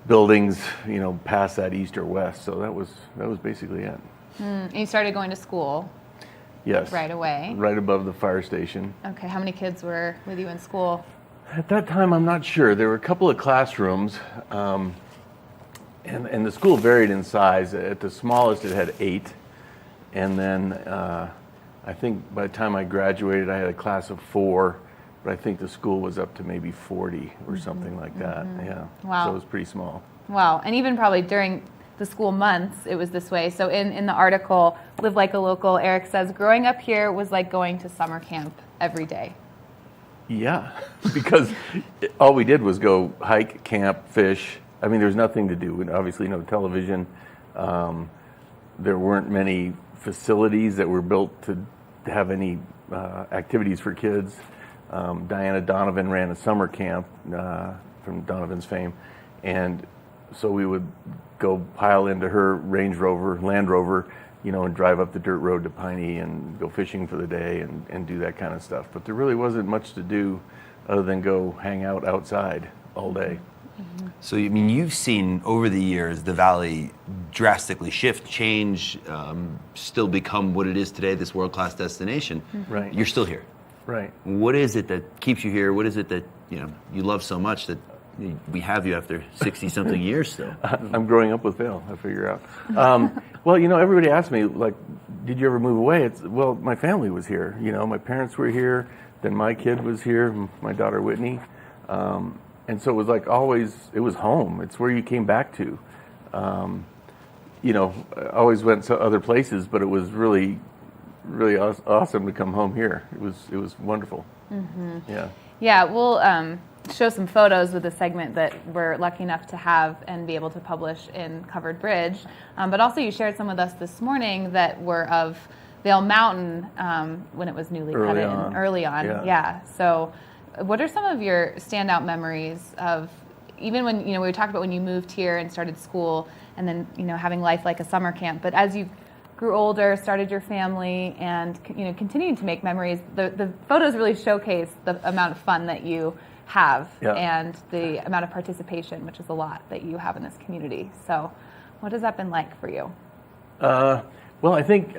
buildings, you know, past that east or west. So that was basically it. And you started going to school. Yes. Right away. Right above the fire station. Okay, how many kids were with you in school? At that time, I'm not sure. There were a couple of classrooms, and the school varied in size. At the smallest, it had 8. And then I think by the time I graduated, I had a class of 4, but I think the school was up to maybe 40 or something like that. Yeah. Wow. So it was pretty small. Wow, and even probably during the school months, it was this way. So in the article, Live Like a Local, Eric says, growing up here was like going to summer camp every day. Yeah, because all we did was go hike, camp, fish. I mean, there was nothing to do. Obviously, no television. There weren't many facilities that were built to have any activities for kids. Diana Donovan ran a summer camp from Donovan's fame, and so we would go pile into her Range Rover, Land Rover, you know, and drive up the dirt road to Piney and go fishing for the day and do that kind of stuff. But there really wasn't much to do other than go hang out outside all day. So, I mean, you've seen over the years the valley drastically shift, change, still become what it is today, this world-class destination. Right. You're still here. Right. What is it that keeps you here? What is it that, you know, you love so much that we have you after 60-something years still? I'm growing up with Vail, I figure out. Well, you know, everybody asks me, like, did you ever move away? Well, my family was here. You know, my parents were here. Then my kid was here, my daughter Whitney. And so it was like always, it was home. It's where you came back to. You know, I always went to other places, but it was really, really awesome to come home here. It was wonderful. Mm-hmm. Yeah. Yeah, we'll show some photos with the segment that we're lucky enough to have and be able to publish in Covered Bridge. But also you shared some with us this morning that were of Vail Mountain when it was newly cut in. Early on. Yeah. So what are some of your standout memories of, even when, you know, we talked about when you moved here and started school and then, you know, having life like a summer camp, but as you grew older, started your family, and, you know, continued to make memories, the photos really showcase the amount of fun that you have and the amount of participation, which is a lot, that you have in this community. So what has that been like for you? Well, I think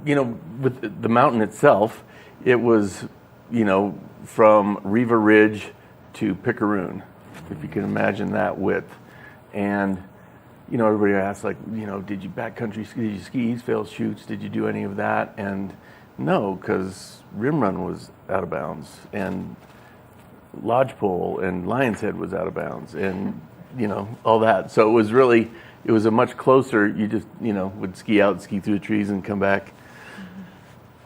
you know, with the mountain itself, it was, you know, from Riva Ridge to Picaroon, if you can imagine that width. And, you know, everybody asks, like, you know, did you backcountry ski? Did you ski East Vail chutes? Did you do any of that? And no, because Rim Run was out of bounds, and Lodgepole and Lion's Head was out of bounds, and, you know, all that. So it was really, it was a much closer, you just, you know, would ski out, ski through the trees and come back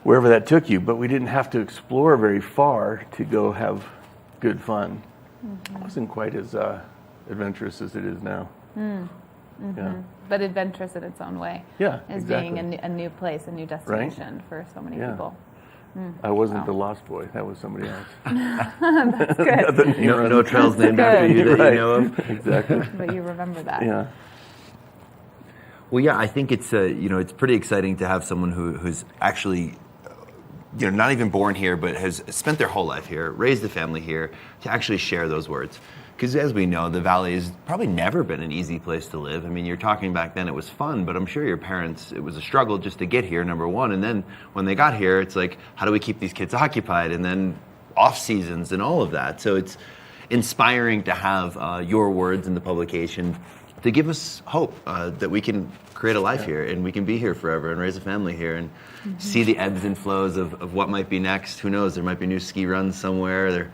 wherever that took you. But we didn't have to explore very far to go have good fun. It wasn't quite as adventurous as it is now. Yeah. But adventurous in its own way. Yeah, as exactly. being a new place, a new destination for so many people. I wasn't the lost boy. That was somebody else. That's good. No trails named after you that you know of. Exactly. But you remember that. Yeah. Well, yeah, I think it's you know, it's pretty exciting to have someone who's actually, you know, not even born here, but has spent their whole life here, raised a family here, to actually share those words. Because as we know, the Valley has probably never been an easy place to live. I mean, you're talking back then it was fun, but I'm sure your parents, it was a struggle just to get here, number one. And then when they got here, it's like, how do we keep these kids occupied? And then off seasons and all of that. So it's inspiring to have your words in the publication to give us hope that we can create a life here and we can be here forever and raise a family here and see the ebbs and flows of what might be next. Who knows? There might be new ski runs somewhere.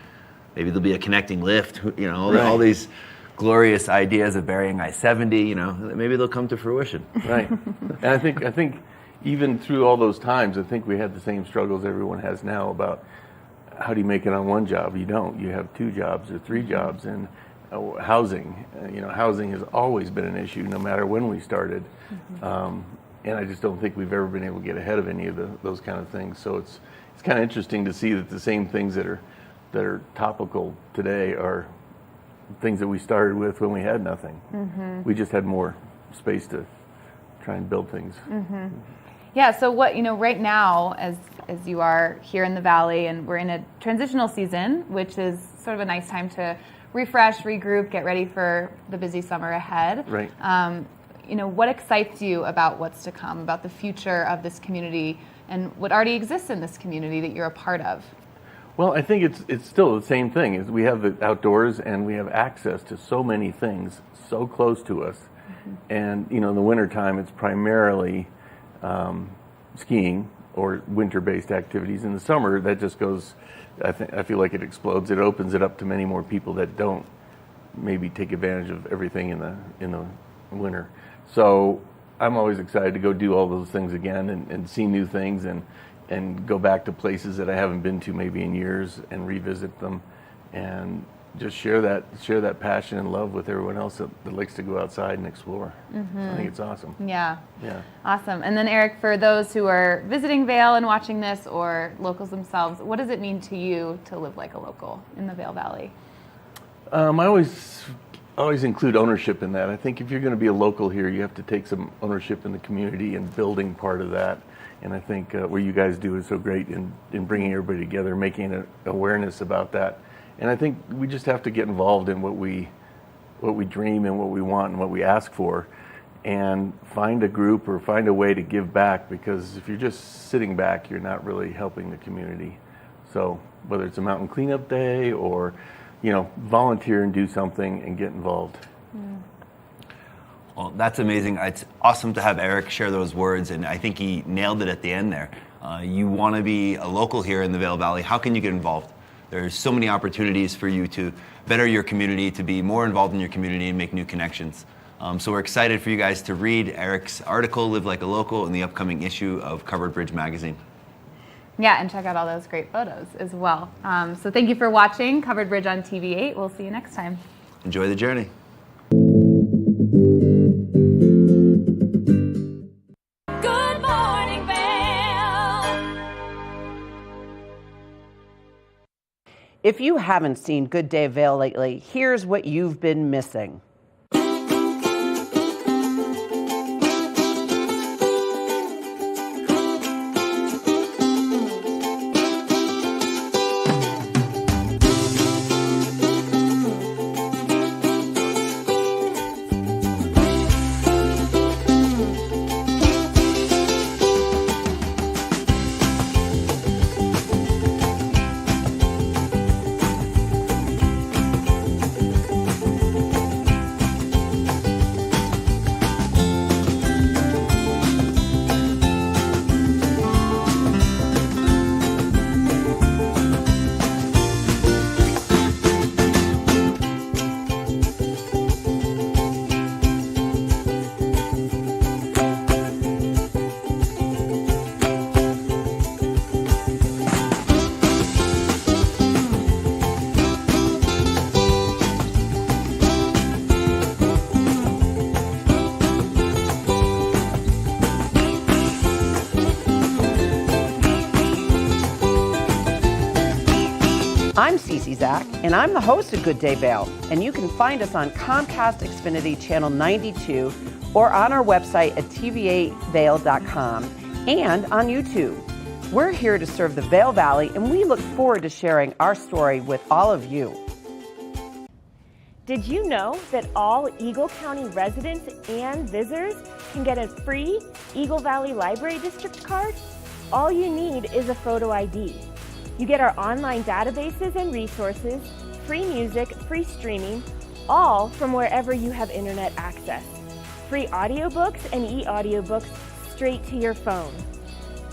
Maybe there'll be a connecting lift. You know, all these glorious ideas of burying I-70. You know, maybe they'll come to fruition. Right. And I think even through all those times, I think we had the same struggles everyone has now about how do you make it on one job? You don't. You have 2 jobs or 3 jobs, and housing. Housing has always been an issue, no matter when we started. And I just don't think we've ever been able to get ahead of any of those kind of things. So it's kind of interesting to see that the same things that are topical today are things that we started with when we had nothing. We just had more space to try and build things. Yeah, so what, right now, as you are here in the Valley, and we're in a transitional season, which is sort of a nice time to refresh, regroup, get ready for the busy summer ahead. Right. What excites you about what's to come, about the future of this community, and what already exists in this community that you're a part of? Well, I think it's still the same thing. Is we have the outdoors and we have access to so many things so close to us. And in the wintertime, it's primarily skiing or winter-based activities. In the summer, that just goes. I feel like it explodes. It opens it up to many more people that don't maybe take advantage of everything in the winter. So I'm always excited to go do all those things again and see new things and go back to places that I haven't been to maybe in years and revisit them and just share that passion and love with everyone else that likes to go outside and explore. I think it's awesome. Yeah. Yeah. Awesome. And then Eric, for those who are visiting Vail and watching this, or locals themselves, what does it mean to you to live like a local in the Vail Valley? I always include ownership in that. I think if you're going to be a local here, you have to take some ownership in the community and building part of that. And I think what you guys do is so great in bringing everybody together, making an awareness about that. And I think we just have to get involved in what we dream and what we want and what we ask for, and find a group or find a way to give back, because if you're just sitting back, you're not really helping the community. So whether it's a mountain cleanup day or, volunteer and do something and get involved. Well, that's amazing. It's awesome to have Eric share those words, and I think he nailed it at the end there. You want to be a local here in the Vail Valley. How can you get involved? There's so many opportunities for you to better your community, to be more involved in your community and make new connections. So we're excited for you guys to read Eric's article, Live Like a Local, in the upcoming issue of Covered Bridge Magazine. Yeah, and check out all those great photos as well. So thank you for watching Covered Bridge on TV8. We'll see you next time. Enjoy the journey. Good morning, Vail. If you haven't seen Good Day Vail lately, here's what you've been missing. I'm Cece Zach, and I'm the host of Good Day Vail, and you can find us on Comcast Xfinity Channel 92 or on our website at tv8vail.com and on YouTube. We're here to serve the Vail Valley, and we look forward to sharing our story with all of you. Did you know that all Eagle County residents and visitors can get a free Eagle Valley Library District card? All you need is a photo ID. You get our online databases and resources, free music, free streaming, all from wherever you have internet access. Free audiobooks and e-audiobooks straight to your phone.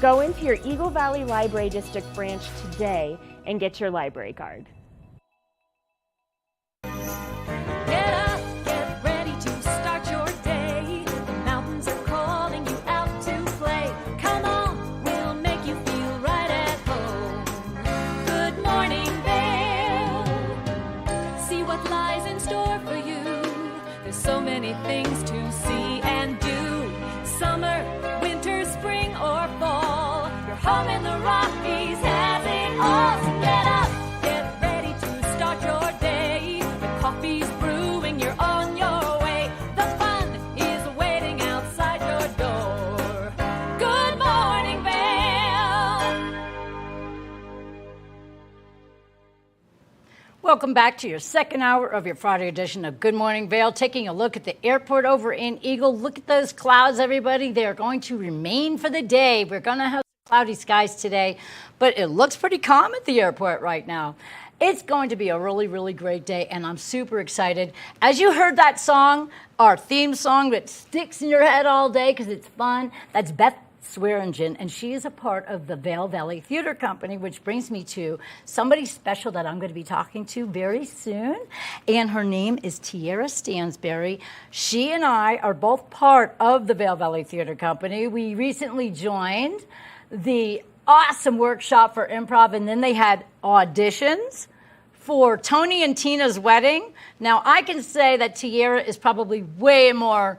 Go into your Eagle Valley Library District branch today and get your library card. Get up, get ready to start your day. The mountains are calling you out to play. Come on, we'll make you feel right at home. Good morning, Vail. See what lies in store for you. There's so many things to see and do. Summer, winter, spring, or fall. Your home in the Rockies has it all. So get up, get ready to start your day. The coffee's brewing, you're on your way. The fun is waiting outside your door. Good morning, Vail. Welcome back to your second hour of your Friday edition of Good Morning Vail. Taking a look at the airport over in Eagle. Look at those clouds, everybody. They are going to remain for the day. We're going to have cloudy skies today, but it looks pretty calm at the airport right now. It's going to be a really, really great day, and I'm super excited. As you heard that song, our theme song that sticks in your head all day because it's fun, that's Beth Swearingen, and she is a part of the Vail Valley Theater Company, which brings me to somebody special that I'm going to be talking to very soon, and her name is Tiara Stansberry. She and I are both part of the Vail Valley Theater Company. We recently joined the awesome workshop for improv, and then they had auditions for Tony and Tina's wedding. Now, I can say that Tiara is probably way more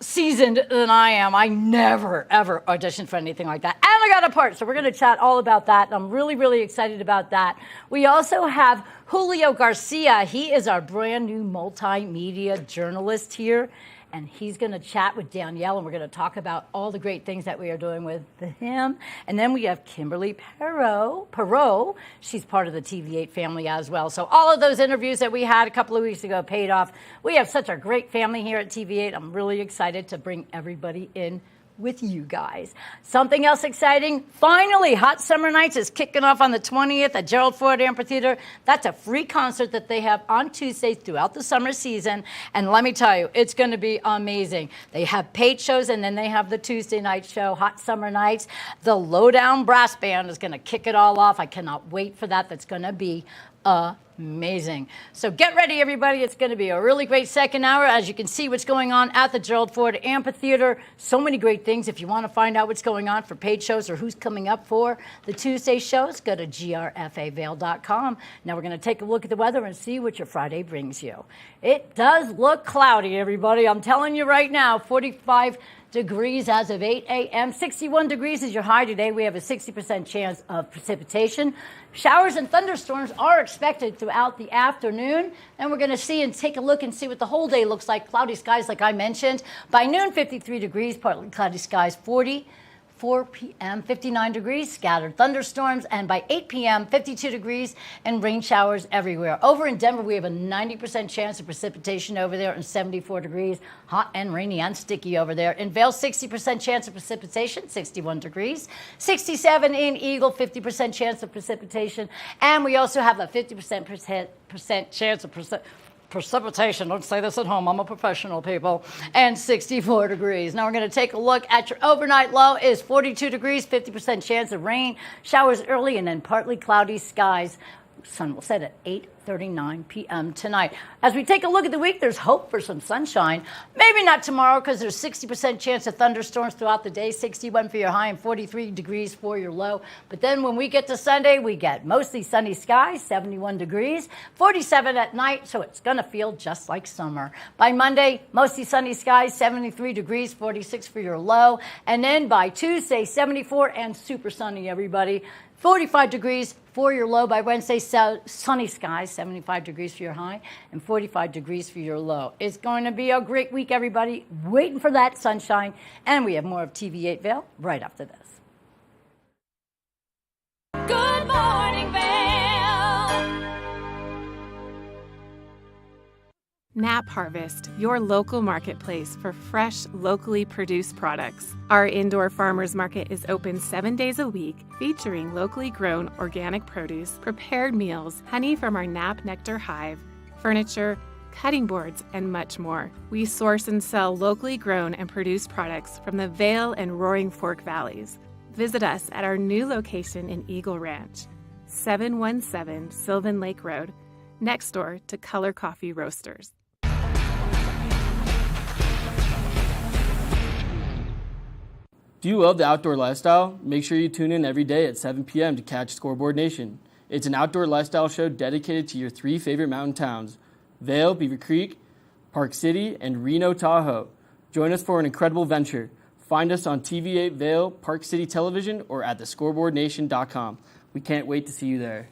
seasoned than I am. I never, ever auditioned for anything like that. And I got a part, so we're going to chat all about that. I'm really, really excited about that. We also have Julio Garcia. He is our brand new multimedia journalist here, and he's going to chat with Danielle, and we're going to talk about all the great things that we are doing with him. And then we have Kimberly Perot. She's part of the TV8 family as well. So all of those interviews that we had a couple of weeks ago paid off. We have such a great family here at TV8. I'm really excited to bring everybody in with you guys. Something else exciting, finally, Hot Summer Nights is kicking off on the 20th at Gerald Ford Amphitheater. That's a free concert that they have on Tuesdays throughout the summer season, and let me tell you, it's going to be amazing. They have paid shows, and then they have the Tuesday night show, Hot Summer Nights. The Lowdown Brass Band is going to kick it all off. I cannot wait for that. That's going to be amazing. So get ready, everybody. It's going to be a really great second hour. As you can see what's going on at the Gerald Ford Amphitheater. So many great things. If you want to find out what's going on for paid shows or who's coming up for the Tuesday shows, go to grfavail.com. Now we're going to take a look at the weather and see what your Friday brings you. It does look cloudy, everybody. I'm telling you right now, 45 degrees as of 8 a.m. 61 degrees is your high today. We have a 60% chance of precipitation. Showers and thunderstorms are expected throughout the afternoon. And we're going to see and take a look and see what the whole day looks like. Cloudy skies, like I mentioned. By noon, 53 degrees, partly cloudy skies, 4 p.m., 59 degrees, scattered thunderstorms, and by 8 p.m., 52 degrees and rain showers everywhere. Over in Denver, we have a 90% chance of precipitation over there and 74 degrees, hot and rainy and sticky over there. In Vail, 60% chance of precipitation, 61 degrees. 67 in Eagle, 50% chance of precipitation. And we also have a 50% chance of precipitation. Don't say this at home. I'm a professional, people. And 64 degrees. Now we're going to take a look at your overnight low is 42 degrees, 50% chance of rain, showers early, and then partly cloudy skies. Sun will set at 8:39 p.m. tonight. As we take a look at the week, there's hope for some sunshine. Maybe not tomorrow because there's 60% chance of thunderstorms throughout the day, 61 for your high and 43 degrees for your low. But then when we get to Sunday, we get mostly sunny skies, 71 degrees, 47 at night, so it's going to feel just like summer. By Monday, mostly sunny skies, 73 degrees, 46 for your low. And then by Tuesday, 74 and super sunny, everybody. 45 degrees for your low. By Wednesday, sunny skies, 75 degrees for your high and 45 degrees for your low. It's going to be a great week, everybody. Waiting for that sunshine. And we have more of TV8 Vail right after this. Good morning, Vail. Nap Harvest, your local marketplace for fresh, locally produced products. Our indoor farmers market is open 7 days a week, featuring locally grown organic produce, prepared meals, honey from our Nap Nectar hive, furniture, cutting boards, and much more. We source and sell locally grown and produced products from the Vail and Roaring Fork Valleys. Visit us at our new location in Eagle Ranch, 717 Sylvan Lake Road, next door to Color Coffee Roasters. If you love the outdoor lifestyle, make sure you tune in every day at 7 p.m. to catch Scoreboard Nation. It's an outdoor lifestyle show dedicated to your 3 favorite mountain towns, Vail, Beaver Creek, Park City, and Reno, Tahoe. Join us for an incredible venture. Find us on TV8 Vail, Park City Television, or at thescoreboardnation.com. We can't wait to see you there.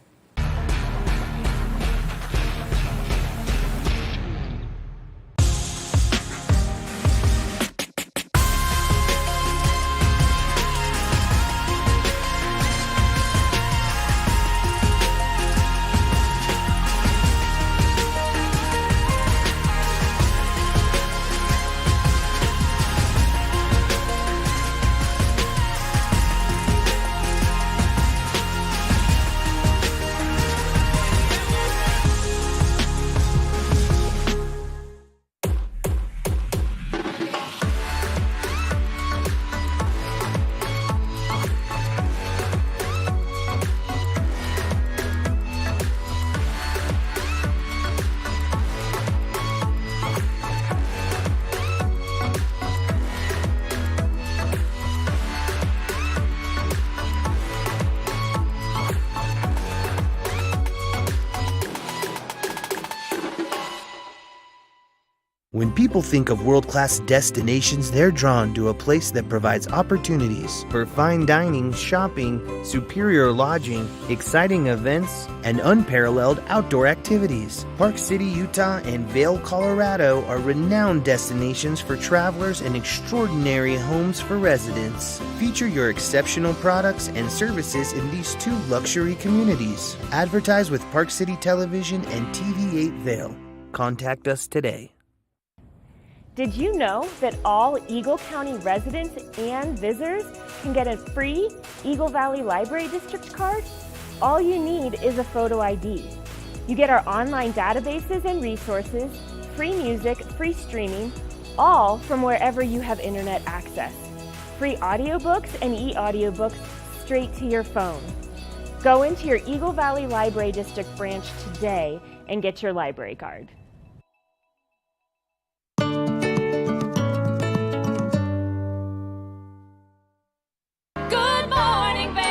When people think of world-class destinations, they're drawn to a place that provides opportunities for fine dining, shopping, superior lodging, exciting events, and unparalleled outdoor activities. Park City, Utah, and Vail, Colorado are renowned destinations for travelers and extraordinary homes for residents. Feature your exceptional products and services in these 2 luxury communities. Advertise with Park City Television and TV8 Vail. Contact us today. Did you know that all Eagle County residents and visitors can get a free Eagle Valley Library District card? All you need is a photo ID. You get our online databases and resources, free music, free streaming, all from wherever you have internet access. Free audiobooks and e-audiobooks straight to your phone. Go into your Eagle Valley Library District branch today and get your library card. Good morning, Vail.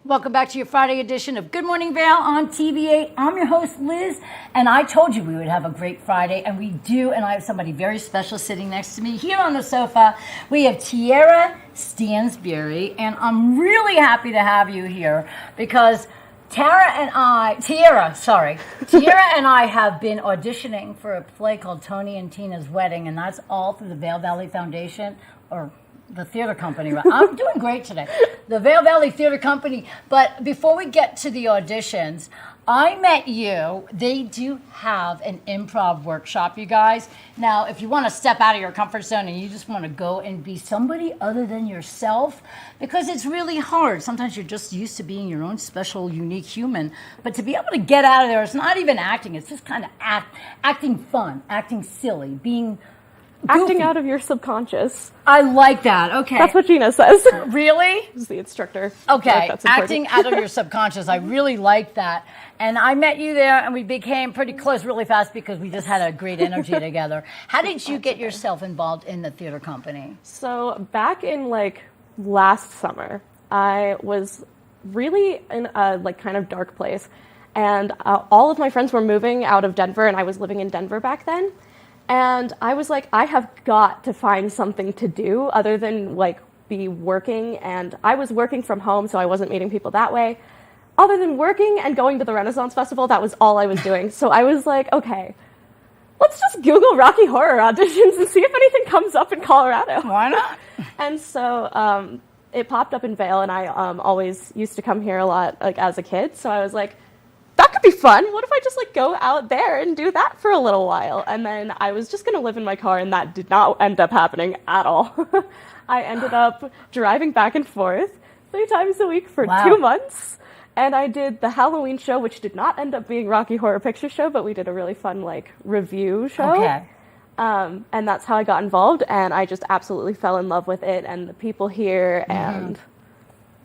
Welcome back to your Friday edition of Good Morning Vail on TV8. I'm your host, Liz, and I told you we would have a great Friday, and we do, and I have somebody very special sitting next to me here on the sofa. We have Tiara Stansberry, and I'm really happy to have you here because Tiara and I have been auditioning for a play called Tony and Tina's Wedding, and that's all through the Vail Valley Foundation, or the theater company. I'm doing great today. The Vail Valley Theater Company. But before we get to the auditions, I met you. They do have an improv workshop, you guys. Now, if you want to step out of your comfort zone and you just want to go and be somebody other than yourself, because it's really hard. Sometimes you're just used to being your own special, unique human. But to be able to get out of there, it's not even acting. It's just kind of acting fun, acting silly, being Acting out of your subconscious. I like that. Okay. That's what Gina says. Really? Who's the instructor. Okay. Acting out of your subconscious. I really like that. And I met you there, and we became pretty close really fast because we just had a great energy together. How did you get yourself involved in the theater company? So back in last summer, I was really in a kind of dark place, and all of my friends were moving out of Denver, and I was living in Denver back then. And I was like, I have got to find something to do other than be working. And I was working from home, so I wasn't meeting people that way. Other than working and going to the Renaissance Festival, that was all I was doing. So I was like, okay, let's just Google Rocky Horror auditions and see if anything comes up in Colorado. Why not? And so it popped up in Vail, and I always used to come here a lot as a kid. So I was like, be fun. What if I just like go out there and do that for a little while? And then I was just going to live in my car, and that did not end up happening at all. I ended up driving back and forth 3 times a week for 2 months. And I did the Halloween show, which did not end up being Rocky Horror Picture Show, but we did a really fun like review show. Okay. And that's how I got involved, and I just absolutely fell in love with it and the people here, and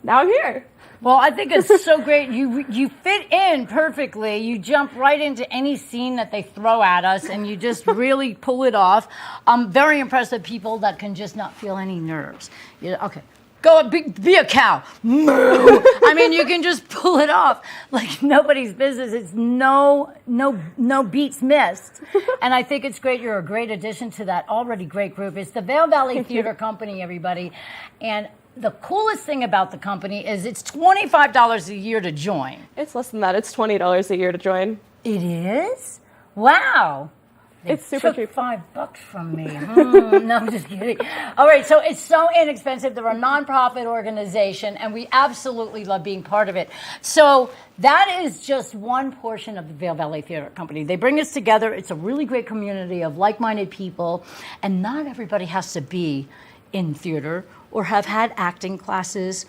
now I'm here. Well, I think it's so great. You fit in perfectly. You jump right into any scene that they throw at us, and you just really pull it off. I'm very impressed with people that can just not feel any nerves. Okay. Go be a cow. Moo. I mean, you can just pull it off like nobody's business. It's no beats missed. And I think it's great. You're a great addition to that already great group. It's the Vail Valley Theater Company, everybody. And the coolest thing about the company is it's $25 a year to join. It's less than that. It's $20 a year to join. It is? Wow. It's super cheap. $5 from me. No, I'm just kidding. All right, so it's so inexpensive. They're a nonprofit organization, and we absolutely love being part of it. So that is just one portion of the Vail Valley Theater Company. They bring us together. It's a really great community of like-minded people, and not everybody has to be in theater or have had acting classes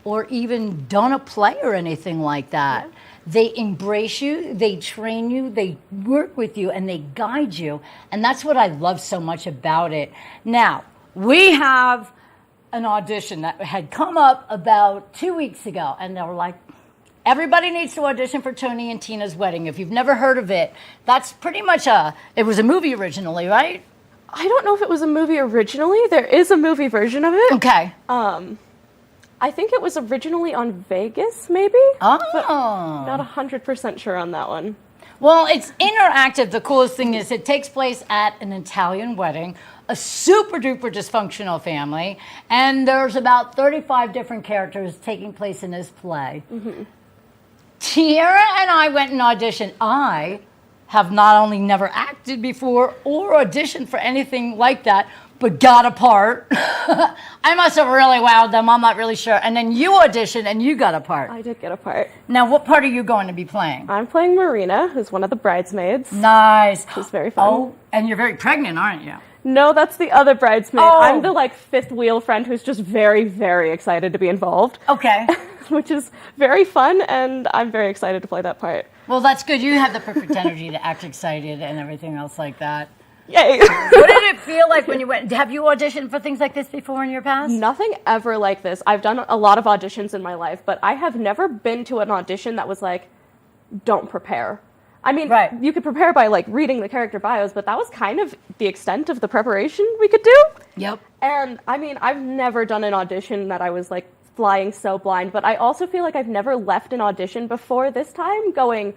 or even done a play or anything like that. Yeah. They embrace you, they train you, they work with you, and they guide you. And that's what I love so much about it. Now, we have an audition that had come up about 2 weeks ago, and they were like, everybody needs to audition for Tony and Tina's Wedding. If you've never heard of it, that's pretty much it was a movie originally, right? I don't know if it was a movie originally. There is a movie version of it. Okay. I think it was originally on Vegas, maybe? Oh. But not 100% sure on that one. Well, it's interactive. The coolest thing is it takes place at an Italian wedding, a super-duper dysfunctional family, and there's about 35 different characters taking place in this play. Mm-hmm. Tiara and I went and auditioned. I have not only never acted before or auditioned for anything like that, but got a part. I must have really wowed them. I'm not really sure. And then you auditioned and you got a part. I did get a part. Now, what part are you going to be playing? I'm playing Marina, who's one of the bridesmaids. Nice. She's very fun. Oh, and you're very pregnant, aren't you? No, that's the other bridesmaid. Oh. I'm the fifth wheel friend who's just very, very excited to be involved. Okay. Which is very fun, and I'm very excited to play that part. Well, that's good. You have the perfect energy to act excited and everything else like that. Yay. What did it feel like when you went? Have you auditioned for things like this before in your past? Nothing ever like this. I've done a lot of auditions in my life, but I have never been to an audition that was like, don't prepare. I mean, you could prepare by reading the character bios, but that was kind of the extent of the preparation we could do. Yep. And I mean, I've never done an audition that I was flying so blind, but I also feel like I've never left an audition before this time going,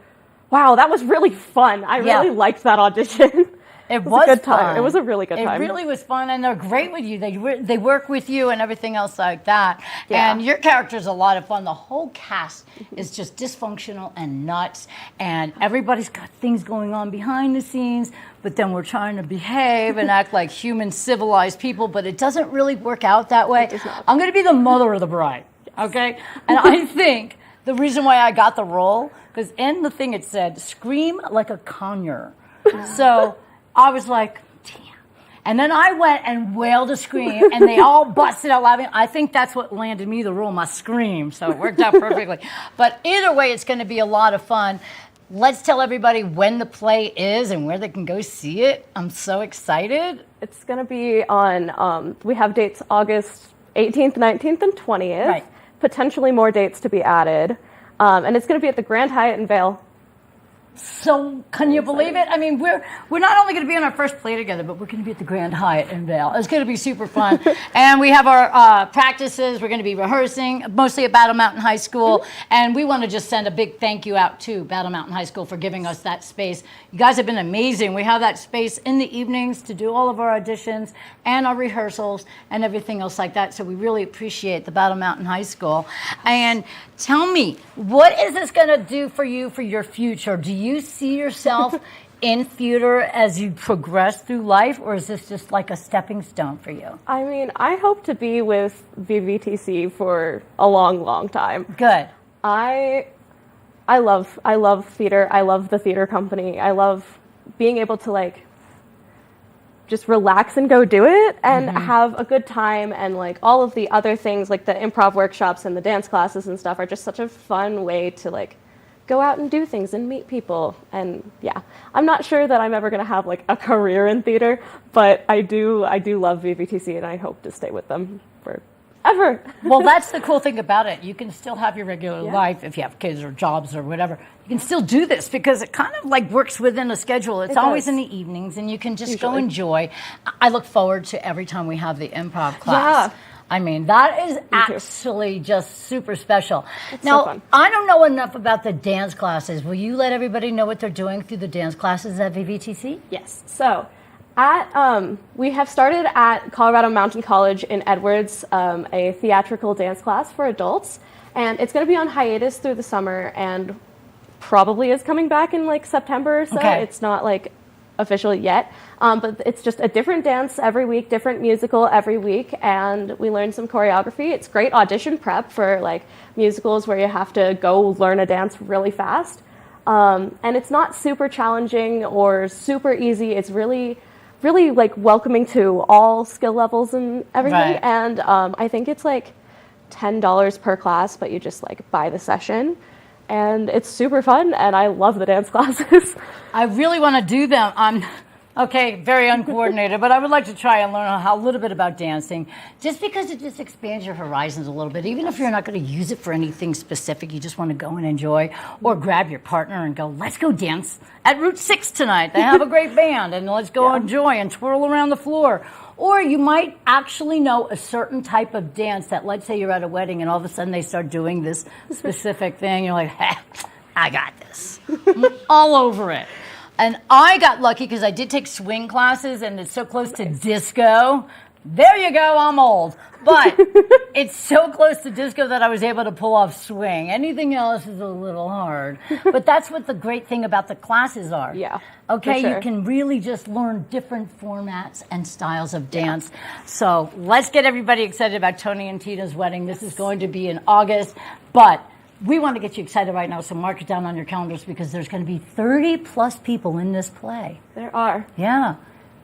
wow, that was really fun. I really liked that audition. It was a good time. fun. It was a really good time. It really was fun, and they're great with you. They work with you and everything else like that. Yeah. And your character's a lot of fun. The whole cast is just dysfunctional and nuts, and everybody's got things going on behind the scenes, but then we're trying to behave and act like human, civilized people, but it doesn't really work out that way. I'm going to be the mother of the bride, okay? And I think the reason why I got the role, because in the thing it said, scream like a conure. So I was like, damn. And then I went and wailed a scream, and they all busted out laughing. I think that's what landed me the role, my scream. So it worked out perfectly. But either way, it's going to be a lot of fun. Let's tell everybody when the play is and where they can go see it. I'm so excited. It's going to be on, we have dates August 18th, 19th, and 20th. Right. Potentially more dates to be added. And it's going to be at the Grand Hyatt in Vail. So can you believe it? I mean, we're not only going to be on our first play together, but we're going to be at the Grand Hyatt in Vail. It's going to be super fun. And we have our practices. We're going to be rehearsing, mostly at Battle Mountain High School. Mm-hmm. And we want to just send a big thank you out to Battle Mountain High School for giving us that space. You guys have been amazing. We have that space in the evenings to do all of our auditions and our rehearsals and everything else like that. So we really appreciate the Battle Mountain High School. And tell me, what is this going to do for you for your future? Do you see yourself in theater as you progress through life, or is this just like a stepping stone for you? I mean, I hope to be with VVTC for a long, long time. Good. I I love theater. I love the theater company. I love being able to like just relax and go do it and have a good time, and like all of the other things like the improv workshops and the dance classes and stuff are just such a fun way to like go out and do things and meet people. And yeah, I'm not sure that I'm ever going to have like a career in theater, but I do love VVTC, and I hope to stay with them forever. Well, that's the cool thing about it. You can still have your regular life if you have kids or jobs or whatever. You can still do this because it kind of like works within a schedule. It's always in the evenings, and you can just go enjoy. I look forward to every time we have the improv class. Yeah. I mean, that is actually just super special. It's now, so fun. I don't know enough about the dance classes. Will you let everybody know what they're doing through the dance classes at VVTC? Yes. So, we have started at Colorado Mountain College in Edwards a theatrical dance class for adults, and it's going to be on hiatus through the summer and probably is coming back in like September or so. Okay. It's not like official yet, but it's just a different dance every week, different musical every week, and we learn some choreography. It's great audition prep for like musicals where you have to go learn a dance really fast, and it's not super challenging or super easy. It's really like welcoming to all skill levels and everything. Right. And I think it's like $10 per class, but you just like buy the session, and it's super fun, and I love the dance classes. I really want to do them. I'm very uncoordinated, but I would like to try and learn a little bit about dancing, just because it just expands your horizons a little bit. Even if you're not going to use it for anything specific, you just want to go and enjoy, or grab your partner and go, let's go dance at Route 6 tonight. They have a great band, and let's go enjoy and twirl around the floor. Or you might actually know a certain type of dance that, let's say you're at a wedding and all of a sudden they start doing this specific thing. You're like, hey, I got this. I'm all over it. And I got lucky because I did take swing classes, and it's so close to disco. There you go, I'm old. But it's so close to disco that I was able to pull off swing. Anything else is a little hard. But that's what the great thing about the classes are. Yeah. Okay, for sure. you can really just learn different formats and styles of dance. So let's get everybody excited about Tony and Tina's wedding. This is going to be in August, but we want to get you excited right now, so mark it down on your calendars because there's going to be 30 plus people in this play. There are. Yeah.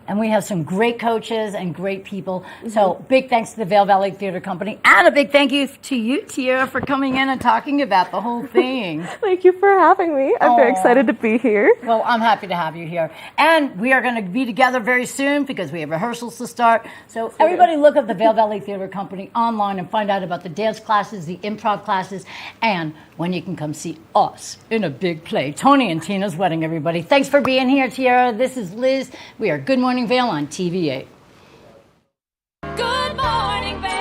And we have some great coaches and great people. So big thanks to the Vail Valley Theater Company. And a big thank you to you, Tiara, for coming in and talking about the whole thing. Thank you for having me. I'm very excited to be here. Well, I'm happy to have you here. And we are going to be together very soon because we have rehearsals to start. So everybody look up the Vail Valley Theater Company online and find out about the dance classes, the improv classes, and when you can come see us in a big play. Tony and Tina's wedding, everybody. Thanks for being here, Tiara. This is Liz. We are Good Morning Vail on TV8. Good morning, Vail.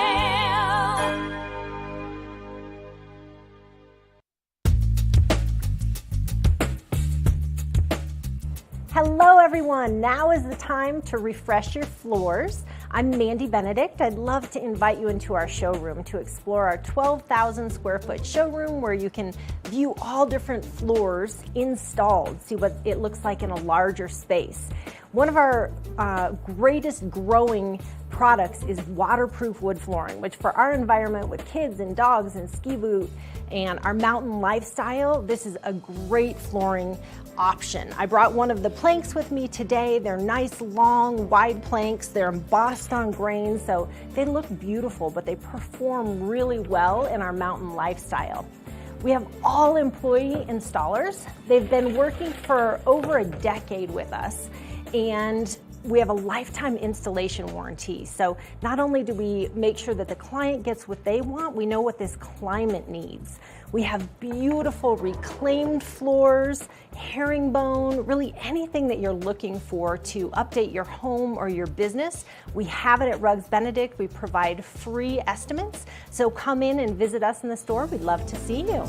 Hello, everyone. Now is the time to refresh your floors. I'm Mandy Benedict. I'd love to invite you into our showroom to explore our 12,000 square foot showroom where you can view all different floors installed, see what it looks like in a larger space. One of our greatest growing products is waterproof wood flooring, which for our environment with kids and dogs and ski boot and our mountain lifestyle, this is a great flooring option. I brought one of the planks with me today. They're nice, long, wide planks. They're embossed on grain, so they look beautiful, but they perform really well in our mountain lifestyle. We have all employee installers. They've been working for over a decade with us, and we have a lifetime installation warranty. So not only do we make sure that the client gets what they want, we know what this climate needs. We have beautiful reclaimed floors, herringbone, really anything that you're looking for to update your home or your business. We have it at Rugs Benedict. We provide free estimates. So come in and visit us in the store. We'd love to see you.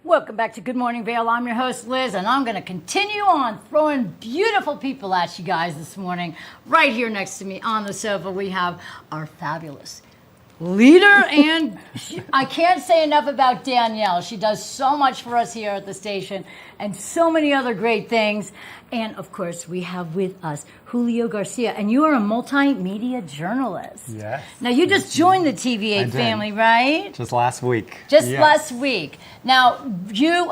Welcome back to Good Morning Vail. I'm your host, Liz, and I'm going to continue on throwing beautiful people at you guys this morning. Right here next to me on the sofa, we have our fabulous leader, and I can't say enough about Danielle. She does so much for us here at the station and so many other great things. And, of course, we have with us Julio Garcia, and you are a multimedia journalist. Yes. Now, you just joined the TV8 family, right? Just last week. Just last week. Now,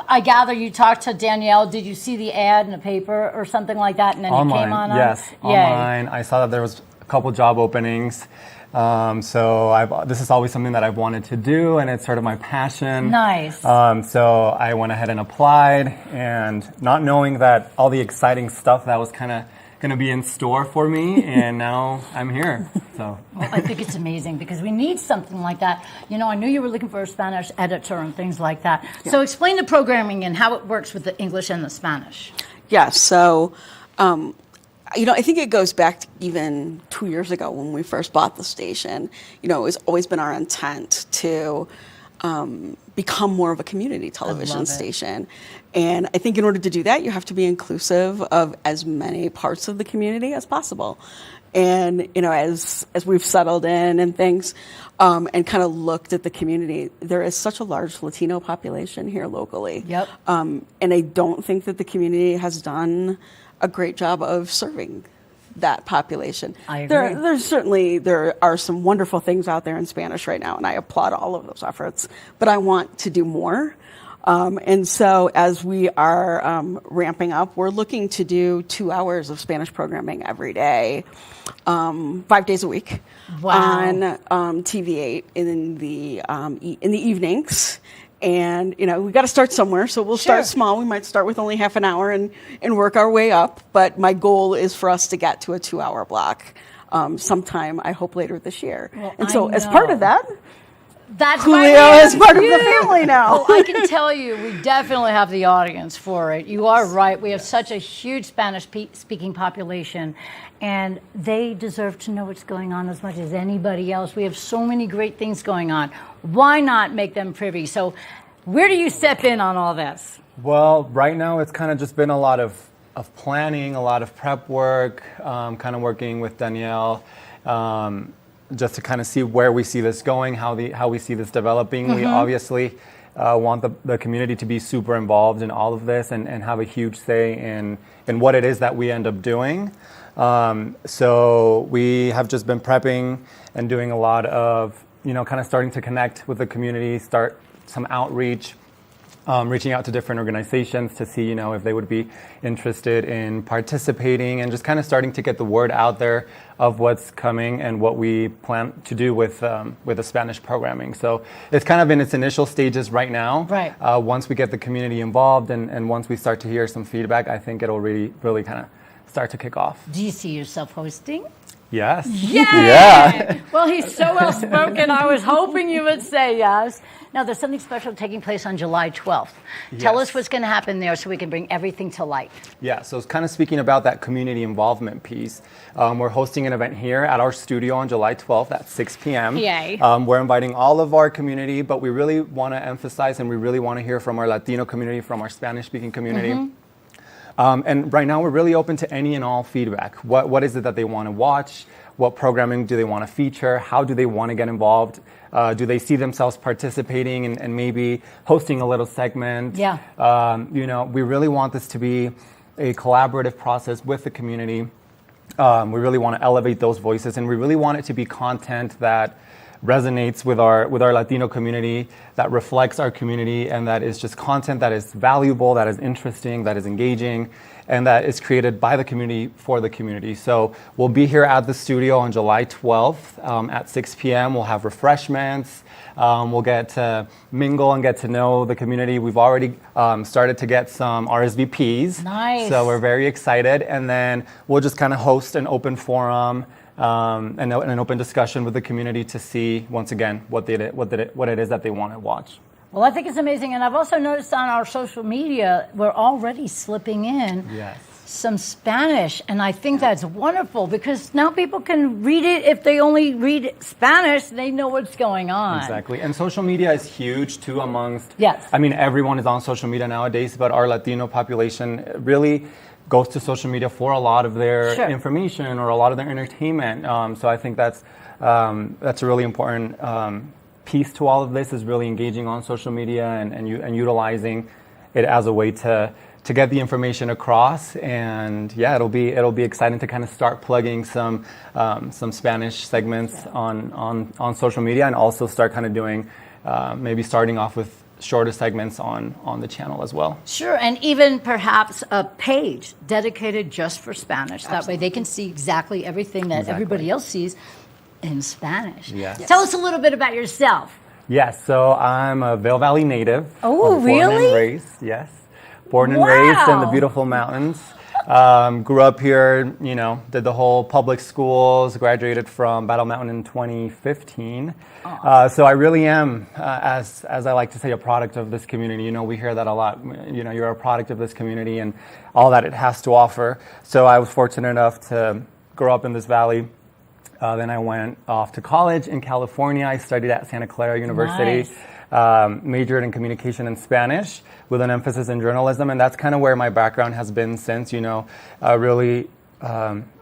I gather you talked to Danielle. Did you see the ad in the paper or something like that, and then Online, you came on? yes. Online. I saw that there was a couple job openings. So this is always something that I've wanted to do, and it's sort of my passion. Nice. So I went ahead and applied, and not knowing that all the exciting stuff that was kind of going to be in store for me, and now I'm here. So Well, I think it's amazing because we need something like that. You know, I knew you were looking for a Spanish editor and things like that. Yeah. So explain the programming and how it works with the English and the Spanish. Yeah, so, I think it goes back to even 2 years ago when we first bought the station. You know, it's always been our intent to become more of a community television station. And I think in order to do that, you have to be inclusive of as many parts of the community as possible. And, as we've settled in and things, and kind of looked at the community, there is such a large Latino population here locally. Yep. And I don't think that the community has done a great job of serving that population. I agree. There are some wonderful things out there in Spanish right now, and I applaud all of those efforts, but I want to do more. And so as we are ramping up, we're looking to do 2 hours of Spanish programming every day, 5 days a week. Wow. On TV8 in the evenings. And, we got to start somewhere, so we'll start small. We might start with only half an hour and work our way up. But my goal is for us to get to a 2-hour block sometime, I hope, later this year. Well, and so I as part of know. that, That's Julio why is part of the family now. Oh, I can tell you, we definitely have the audience for it. You are right. We have such a huge Spanish-speaking population, and they deserve to know what's going on as much as anybody else. We have so many great things going on. Why not make them privy? So where do you step in on all this? Well, right now it's kind of just been a lot of planning, a lot of prep work, kind of working with Danielle, just to kind of see where we see this going, how we see this developing. We obviously want the community to be super involved in all of this and have a huge say in what it is that we end up doing. So we have just been prepping and doing a lot of, kind of starting to connect with the community, start some outreach, reaching out to different organizations to see, if they would be interested in participating, and just kind of starting to get the word out there of what's coming and what we plan to do with the Spanish programming. So it's kind of in its initial stages right now. Right. Once we get the community involved and once we start to hear some feedback, I think it'll really kind of start to kick off. Do you see yourself hosting? Yes. Yay! Yeah. Well, he's so well spoken. I was hoping you would say yes. Now, there's something special taking place on July 12th. Tell us what's going to happen there so we can bring everything to light. Yeah, so it's kind of speaking about that community involvement piece. We're hosting an event here at our studio on July 12th at 6 p.m. Yay. We're inviting all of our community, but we really want to emphasize and we really want to hear from our Latino community, from our Spanish-speaking community. And right now, we're really open to any and all feedback. What is it that they want to watch? What programming do they want to feature? How do they want to get involved? Do they see themselves participating and maybe hosting a little segment? Yeah. We really want this to be a collaborative process with the community. We really want to elevate those voices, and we really want it to be content that resonates with our Latino community, that reflects our community, and that is just content that is valuable, that is interesting, that is engaging, and that is created by the community for the community. So we'll be here at the studio on July 12th at 6 p.m. We'll have refreshments. We'll get to mingle and get to know the community. We've already started to get some RSVPs. Nice. So we're very excited. And then we'll just kind of host an open forum and an open discussion with the community to see, once again, what it is that they want to watch. Well, I think it's amazing. And I've also noticed on our social media, we're already slipping in some Spanish, and I think that's wonderful because now people can read it. If they only read Spanish, they know what's going on. Exactly. And social media is huge too amongst, yes. I mean, everyone is on social media nowadays, but our Latino population really goes to social media for a lot of their information or a lot of their entertainment. So I think that's a really important piece to all of this, is really engaging on social media and utilizing it as a way to get the information across. And yeah, it'll be exciting to kind of start plugging some Spanish segments on social media, and also start kind of doing maybe starting off with shorter segments on the channel as well. Sure, and even perhaps a page dedicated just for Spanish. That way they can see exactly everything that everybody else sees in Spanish. Yes. Tell us a little bit about yourself. Yes, so I'm a Vail Valley native. Oh, really? Born and raised, yes. Born and raised in the beautiful mountains. Grew up here, you know, did the whole public schools, graduated from Battle Mountain in 2015. So I really am, as I like to say, a product of this community. You know, we hear that a lot. You know, you're a product of this community and all that it has to offer. So I was fortunate enough to grow up in this valley. Then I went off to college in California. I studied at Santa Clara University. Nice. Majored in communication and Spanish with an emphasis in journalism, and that's kind of where my background has been since, you know, really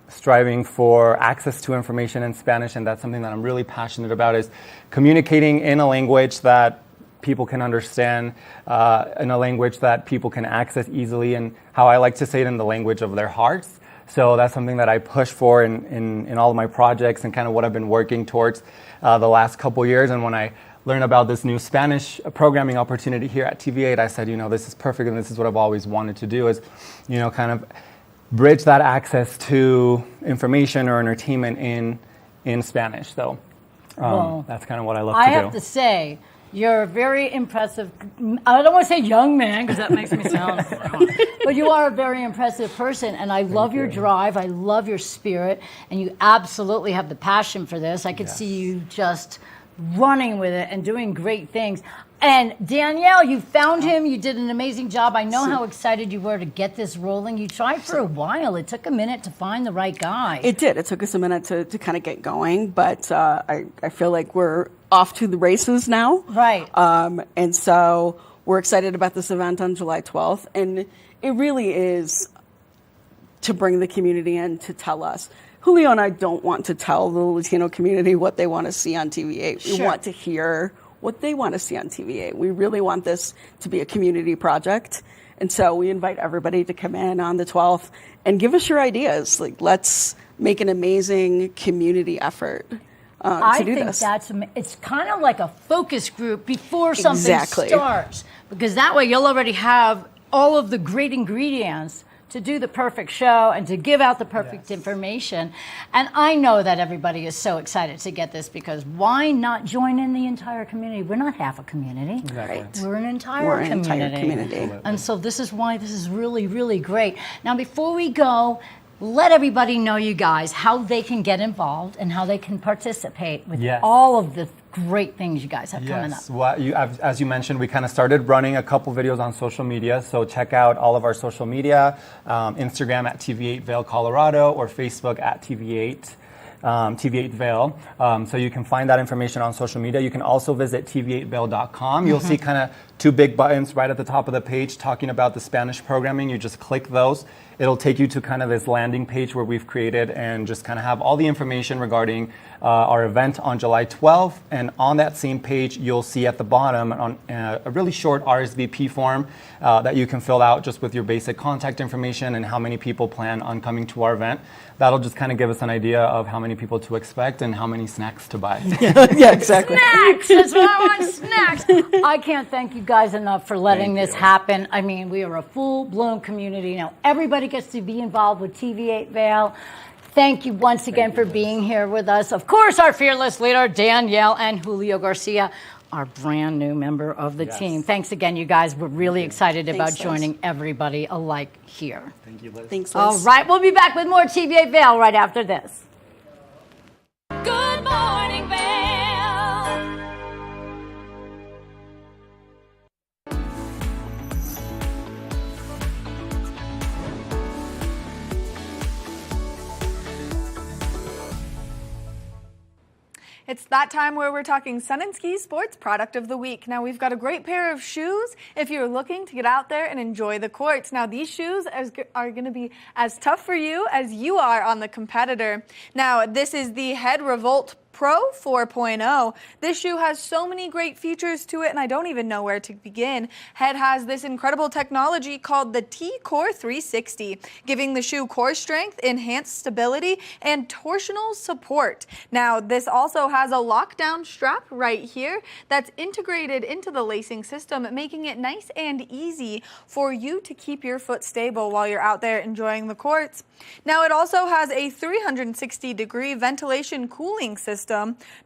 striving for access to information in Spanish, and that's something that I'm really passionate about, is communicating in a language that people can understand, in a language that people can access easily, and how I like to say it, in the language of their hearts. So that's something that I push for in all of my projects, and kind of what I've been working towards the last couple years. And when I learned about this new Spanish programming opportunity here at TV8, I said, you know, this is perfect, and this is what I've always wanted to do, is, you know, kind of bridge that access to information or entertainment in Spanish. So that's kind of what I love to do. I have to say, you're a very impressive, I don't want to say young man, because that makes me sound, but you are a very impressive person, and I love your drive, I love your spirit, and you absolutely have the passion for this. I could see you just running with it and doing great things. And Danielle, you found him, you did an amazing job. I know how excited you were to get this rolling. You tried for a while. It took a minute to find the right guy. It did. It took us a minute to kind of get going, but I feel like we're off to the races now. Right. And so we're excited about this event on July 12th. And it really is to bring the community in to tell us. Julio and I don't want to tell the Latino community what they want to see on TV8. We want to hear what they want to see on TV8. We really want this to be a community project. And so we invite everybody to come in on the 12th and give us your ideas. Like, let's make an amazing community effort to do this. I think it's kind of like a focus group before something starts, because that way you'll already have all of the great ingredients to do the perfect show and to give out the perfect information. And I know that everybody is so excited to get this, because why not join in the entire community? We're not half a community. Right. We're an entire community. And so this is why this is really, really great. Now, before we go, let everybody know, you guys, how they can get involved and how they can participate with all of the great things you guys have coming up. Well, as you mentioned, we kind of started running a couple videos on social media. So check out all of our social media, Instagram at TV8 Vail, Colorado, or Facebook at TV8. TV8 Vail. So you can find that information on social media. You can also visit tv8vail.com. You'll see kind of two big buttons right at the top of the page talking about the Spanish programming. You just click those. It'll take you to kind of this landing page where we've created, and just kind of have all the information regarding our event on July 12th. And on that same page, you'll see at the bottom on a really short RSVP form that you can fill out just with your basic contact information and how many people plan on coming to our event. That'll just kind of give us an idea of how many people to expect and how many snacks to buy. Yeah, exactly. Snacks! That's what I want, snacks! I can't thank you guys enough for letting this happen. I mean, we are a full-blown community now. Everybody gets to be involved with TV8 Vail. Thank you once again for being here with us. Of course, our fearless leader, Danielle, and Julio Garcia, our brand new member of the team. Thanks again, you guys. We're really excited about joining everybody alike here. Thank you, Liz. Thanks, Liz. All right, we'll be back with more TVA Vail right after this. Good morning, Vail. It's that time where we're talking Sun and Ski Sports Product of the Week. Now, we've got a great pair of shoes if you're looking to get out there and enjoy the courts. Now, these shoes are going to be as tough for you as you are on the competitor. Now, this is the Head Revolt Pro 4.0. This shoe has so many great features to it, and I don't even know where to begin. Head has this incredible technology called the T-Core 360, giving the shoe core strength, enhanced stability, and torsional support. Now, this also has a lockdown strap right here that's integrated into the lacing system, making it nice and easy for you to keep your foot stable while you're out there enjoying the courts. Now, it also has a 360-degree ventilation cooling system,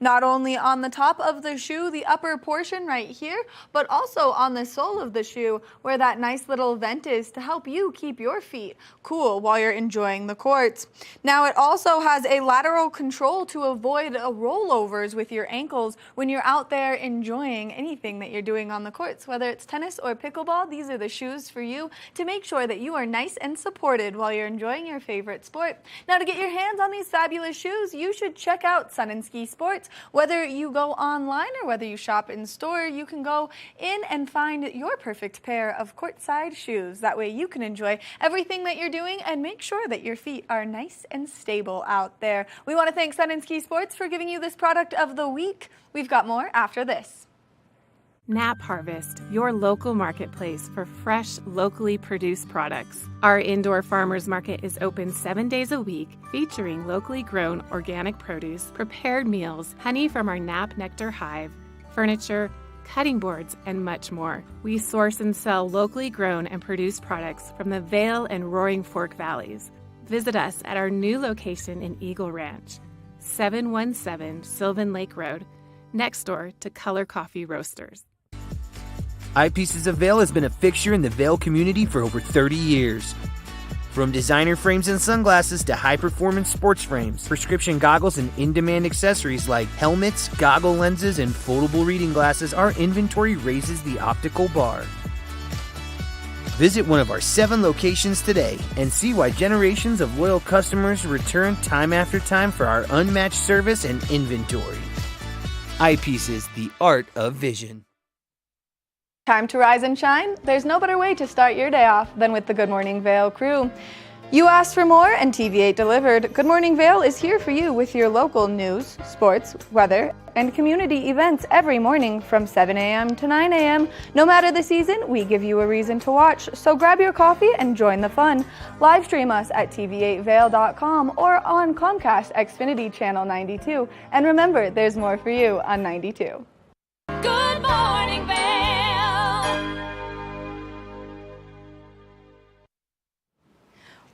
not only on the top of the shoe, the upper portion right here, but also on the sole of the shoe where that nice little vent is to help you keep your feet cool while you're enjoying the courts. Now, it also has a lateral control to avoid rollovers with your ankles when you're out there enjoying anything that you're doing on the courts. Whether it's tennis or pickleball, these are the shoes for you to make sure that you are nice and supported while you're enjoying your favorite sport. Now, to get your hands on these fabulous shoes, you should check out Sun and Ski Sports. Whether you go online or whether you shop in store, you can go in and find your perfect pair of courtside shoes. That way you can enjoy everything that you're doing and make sure that your feet are nice and stable out there. We want to thank Sun and Ski Sports for giving you this product of the week. We've got more after this. Nap Harvest, your local marketplace for fresh, locally produced products. Our indoor farmers market is open 7 days a week, featuring locally grown organic produce, prepared meals, honey from our Nap Nectar hive, furniture, cutting boards, and much more. We source and sell locally grown and produced products from the Vail and Roaring Fork Valleys. Visit us at our new location in Eagle Ranch, 717 Sylvan Lake Road, next door to Color Coffee Roasters. Eyepieces of Vail has been a fixture in the Vail community for over 30 years. From designer frames and sunglasses to high-performance sports frames, prescription goggles, and in-demand accessories like helmets, goggle lenses, and foldable reading glasses, our inventory raises the optical bar. Visit one of our 7 locations today and see why generations of loyal customers return time after time for our unmatched service and inventory. Eyepieces, the art of vision. Time to rise and shine? There's no better way to start your day off than with the Good Morning Vail crew. You asked for more and TV8 delivered. Good Morning Vail is here for you with your local news, sports, weather, and community events every morning from 7 a.m. to 9 a.m. No matter the season, we give you a reason to watch, so grab your coffee and join the fun. Live stream us at tv8vail.com or on Comcast Xfinity Channel 92. And remember, there's more for you on 92. Good Morning Vail.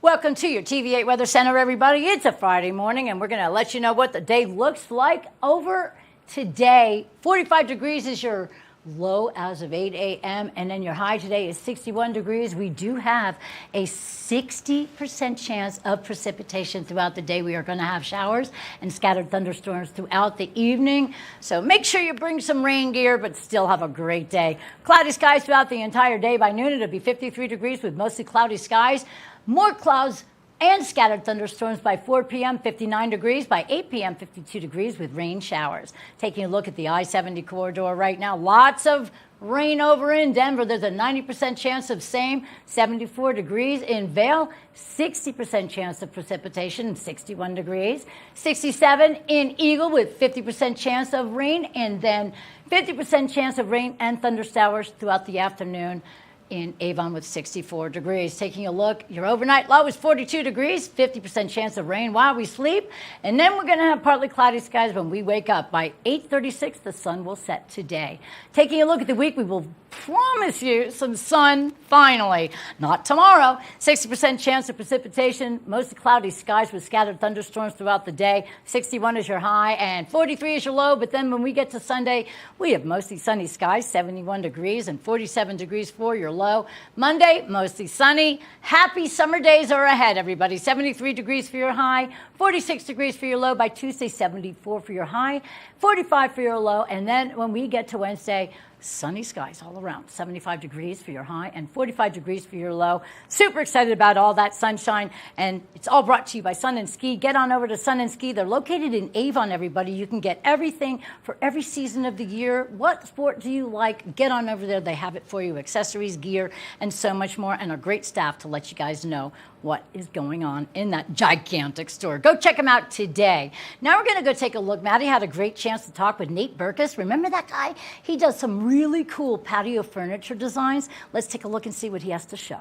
Welcome to your TV8 Weather Center, everybody. It's a Friday morning, and we're going to let you know what the day looks like over today. 45 degrees is your low as of 8 a.m., and then your high today is 61 degrees. We do have a 60% chance of precipitation throughout the day. We are going to have showers and scattered thunderstorms throughout the evening. So make sure you bring some rain gear, but still have a great day. Cloudy skies throughout the entire day. By noon, it'll be 53 degrees with mostly cloudy skies. More clouds and scattered thunderstorms by 4 p.m., 59 degrees. By 8 p.m., 52 degrees with rain showers. Taking a look at the I-70 corridor right now, lots of rain over in Denver. There's a 90% chance of same, 74 degrees. In Vail, 60% chance of precipitation, 61 degrees. 67 in Eagle with 50% chance of rain, and then 50% chance of rain and thunder showers throughout the afternoon in Avon with 64 degrees. Taking a look, your overnight low is 42 degrees, 50% chance of rain while we sleep. And then we're going to have partly cloudy skies when we wake up. By 8:36, the sun will set today. Taking a look at the week, we will promise you some sun finally. Not tomorrow. 60% chance of precipitation, mostly cloudy skies with scattered thunderstorms throughout the day. 61 is your high and 43 is your low. But then when we get to Sunday, we have mostly sunny skies, 71 degrees and 47 degrees for your low. Monday, mostly sunny. Happy summer days are ahead, everybody. 73 degrees for your high, 46 degrees for your low. By Tuesday, 74 for your high, 45 for your low. And then when we get to Wednesday, sunny skies all around. 75 degrees for your high and 45 degrees for your low. Super excited about all that sunshine. And it's all brought to you by Sun and Ski. Get on over to Sun and Ski. They're located in Avon, everybody. You can get everything for every season of the year. What sport do you like? Get on over there. They have it for you. Accessories, gear, and so much more. And a great staff to let you guys know what is going on in that gigantic store. Go check them out today. Now we're going to go take a look. Maddie had a great chance to talk with Nate Burkus. Remember that guy? He does some really cool patio furniture designs. Let's take a look and see what he has to show.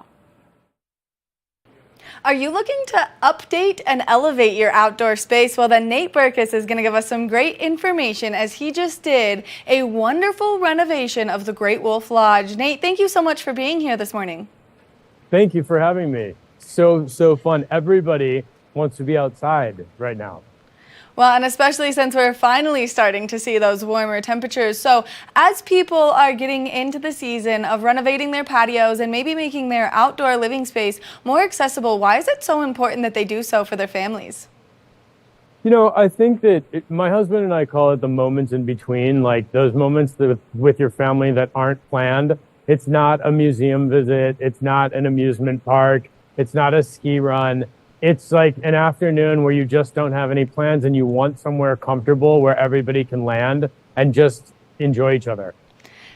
Are you looking to update and elevate your outdoor space? Well, then Nate Burkus is going to give us some great information as he just did a wonderful renovation of the Great Wolf Lodge. Nate, thank you so much for being here this morning. Thank you for having me. So fun. Everybody wants to be outside right now. Well, and especially since we're finally starting to see those warmer temperatures. So as people are getting into the season of renovating their patios and maybe making their outdoor living space more accessible, why is it so important that they do so for their families? You know, I think that my husband and I call it the moments in between, like those moments with your family that aren't planned. It's not a museum visit. It's not an amusement park. It's not a ski run. It's like an afternoon where you just don't have any plans and you want somewhere comfortable where everybody can land and just enjoy each other.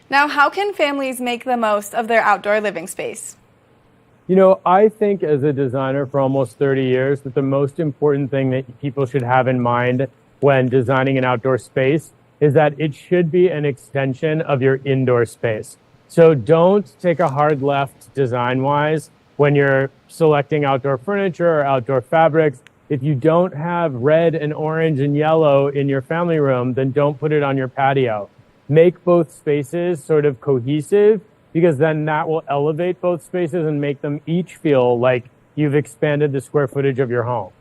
Now, how can families make the most of their outdoor living space? You know, I think as a designer for almost 30 years that the most important thing that people should have in mind when designing an outdoor space is that it should be an extension of your indoor space. So don't take a hard left design-wise when you're selecting outdoor furniture or outdoor fabrics. If you don't have red and orange and yellow in your family room, then don't put it on your patio. Make both spaces sort of cohesive, because then that will elevate both spaces and make them each feel like you've expanded the square footage of your home.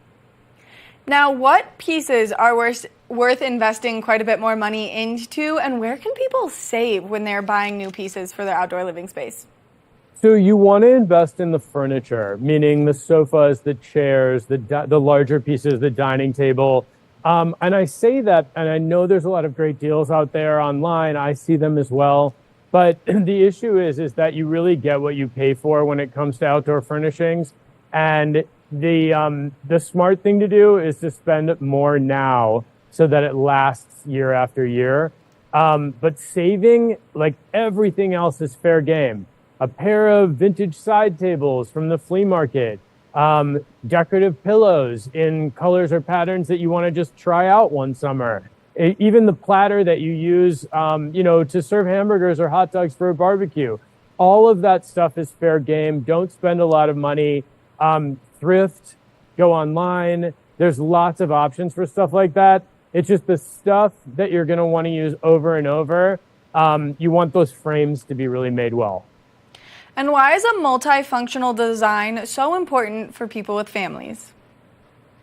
Now, what pieces are worth investing quite a bit more money into, and where can people save when they're buying new pieces for their outdoor living space? So you want to invest in the furniture, meaning the sofas, the chairs, the larger pieces, the dining table. And I say that, and I know there's a lot of great deals out there online. I see them as well. But the issue is that you really get what you pay for when it comes to outdoor furnishings. And the smart thing to do is to spend more now so that it lasts year after year. But saving, like everything else, is fair game. A pair of vintage side tables from the flea market, decorative pillows in colors or patterns that you want to just try out one summer. Even the platter that you use, to serve hamburgers or hot dogs for a barbecue. All of that stuff is fair game. Don't spend a lot of money. Thrift, go online. There's lots of options for stuff like that. It's just the stuff that you're going to want to use over and over. You want those frames to be really made well. And why is a multifunctional design so important for people with families?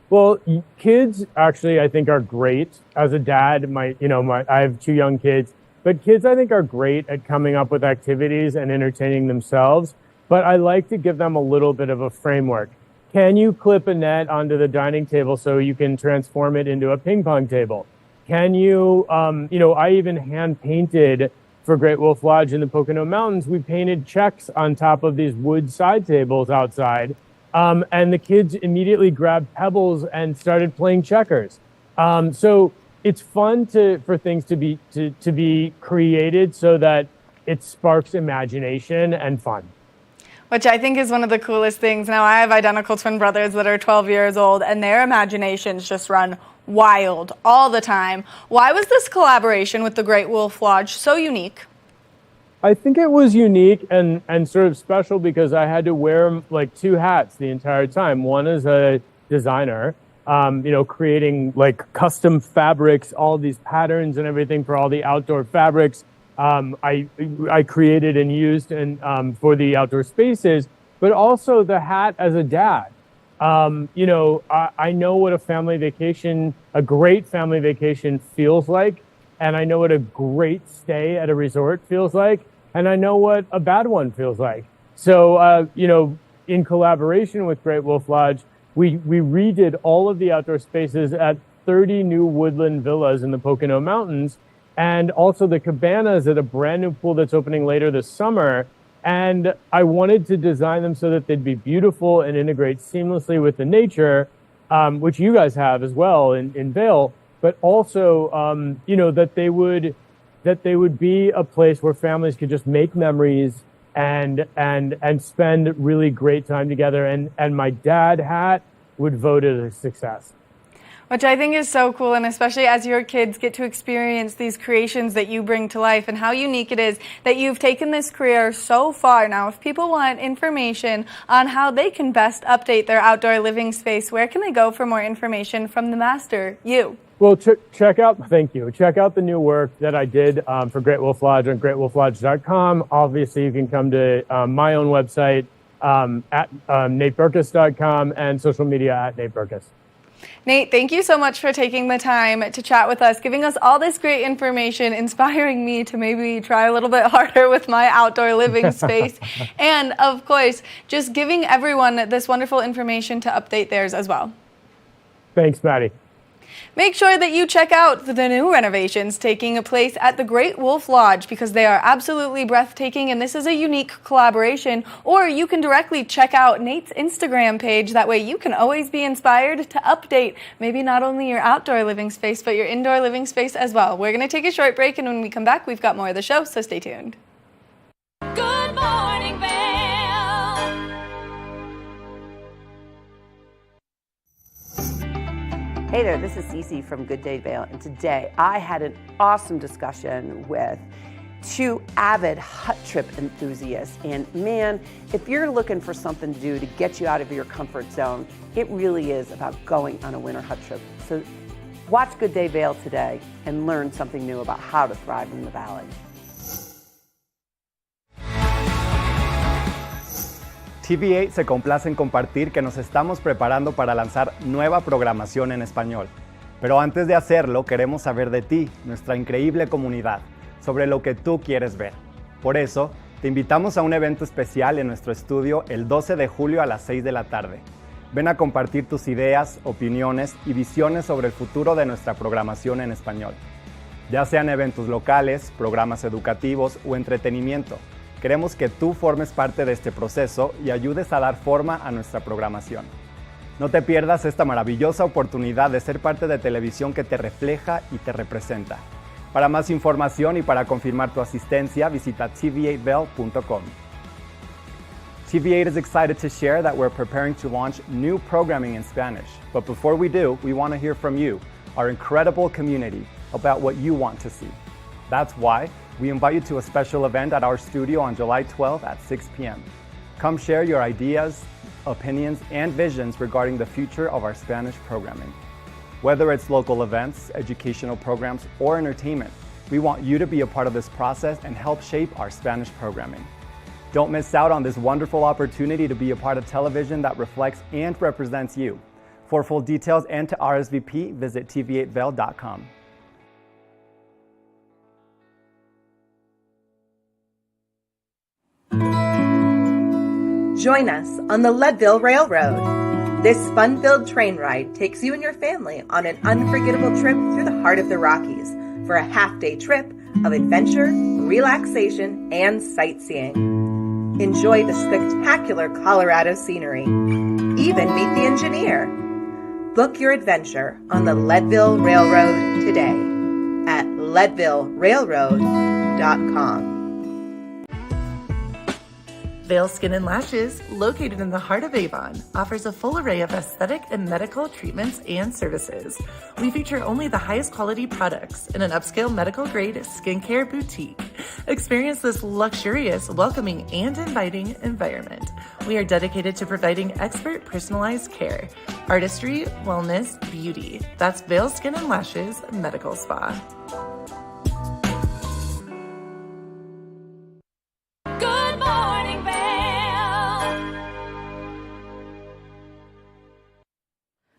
Well, kids actually, I think, are great. As a dad, I have 2 young kids, but kids, I think, are great at coming up with activities and entertaining themselves. But I like to give them a little bit of a framework. Can you clip a net onto the dining table so you can transform it into a ping pong table? Can you, I even hand painted for Great Wolf Lodge in the Pocono Mountains. We painted checks on top of these wood side tables outside. And the kids immediately grabbed pebbles and started playing checkers. So it's fun for things to be created so that it sparks imagination and fun. Which I think is one of the coolest things. Now, I have identical twin brothers that are 12 years old, and their imaginations just run wild all the time. Why was this collaboration with the Great Wolf Lodge so unique? I think it was unique and sort of special because I had to wear like 2 hats the entire time. One as a designer, creating like custom fabrics, all these patterns and everything for all the outdoor fabrics. I created and used for the outdoor spaces, but also the hat as a dad. I know what a great family vacation feels like, and I know what a great stay at a resort feels like, and I know what a bad one feels like. So, in collaboration with Great Wolf Lodge, we redid all of the outdoor spaces at 30 new woodland villas in the Pocono Mountains. and also the cabanas at a brand new pool that's opening later this summer. And I wanted to design them so that they'd be beautiful and integrate seamlessly with the nature, which you guys have as well in Vail, but also, you know, that they would be a place where families could just make memories and spend really great time together. And my dad hat would vote it a success. Which I think is so cool, and especially as your kids get to experience these creations that you bring to life and how unique it is that you've taken this career so far. Now, if people want information on how they can best update their outdoor living space, where can they go for more information from the master, you? Well, check out, thank you. Check out the new work that I did for Great Wolf Lodge on greatwolflodge.com. Obviously, you can come to my own website at nateberkus.com and social media at Nate Berkus. Nate, thank you so much for taking the time to chat with us, giving us all this great information, inspiring me to maybe try a little bit harder with my outdoor living space, and of course, just giving everyone this wonderful information to update theirs as well. Thanks, Maddie. Make sure that you check out the new renovations taking place at the Great Wolf Lodge because they are absolutely breathtaking and this is a unique collaboration. Or you can directly check out Nate's Instagram page. That way you can always be inspired to update maybe not only your outdoor living space but your indoor living space as well. We're going to take a short break and when we come back we've got more of the show, so stay tuned. Good morning, Vail. Hey there, this is Cece from Good Day Vail, and today I had an awesome discussion with two avid hut trip enthusiasts. And man, if you're looking for something to do to get you out of your comfort zone, it really is about going on a winter hut trip. So watch Good Day Vail today and learn something new about how to thrive in the valley. TV8 se complace en compartir que nos estamos preparando para lanzar nueva programación en español. Pero antes de hacerlo, queremos saber de ti, nuestra increíble comunidad, sobre lo que tú quieres ver. Por eso, te invitamos a un evento especial en nuestro estudio el 12 de julio a las 6 de la tarde. Ven a compartir tus ideas, opiniones y visiones sobre el futuro de nuestra programación en español. Ya sean eventos locales, programas educativos o entretenimiento. Queremos que tú formes parte de este proceso y ayudes a dar forma a nuestra programación. No te pierdas esta maravillosa oportunidad de ser parte de televisión que te refleja y te representa. Para más información y para confirmar tu asistencia, visita tv8vail.com. TV8 is excited to share that we're preparing to launch new programming in Spanish. But before we do, we want to hear from you, our incredible community, about what you want to see. That's why we invite you to a special event at our studio on July 12th at 6 p.m. Come share your ideas, opinions, and visions regarding the future of our Spanish programming. Whether it's local events, educational programs, or entertainment, we want you to be a part of this process and help shape our Spanish programming. Don't miss out on this wonderful opportunity to be a part of television that reflects and represents you. For full details and to RSVP, visit tv8vail.com. Join us on the Leadville Railroad. This fun-filled train ride takes you and your family on an unforgettable trip through the heart of the Rockies for a half-day trip of adventure, relaxation, and sightseeing. Enjoy the spectacular Colorado scenery. Even meet the engineer. Book your adventure on the Leadville Railroad today at leadvillerailroad.com. Vail Skin and Lashes, located in the heart of Avon, offers a full array of aesthetic and medical treatments and services. We feature only the highest quality products in an upscale medical-grade skincare boutique. Experience this luxurious, welcoming, and inviting environment. We are dedicated to providing expert personalized care, artistry, wellness, beauty. That's Vail Skin and Lashes Medical Spa. Good morning, Vail.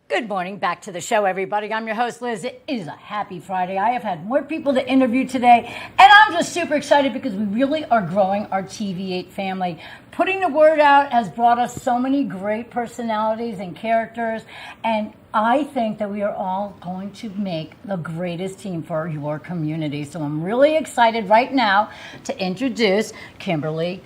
Good morning. Back to the show, everybody. I'm your host, Liz. It is a happy Friday. I have had more people to interview today, and I'm just super excited because we really are growing our TV8 family. Putting the word out has brought us so many great personalities and characters, and I think that we are all going to make the greatest team for your community. So I'm really excited right now to introduce Kimberly.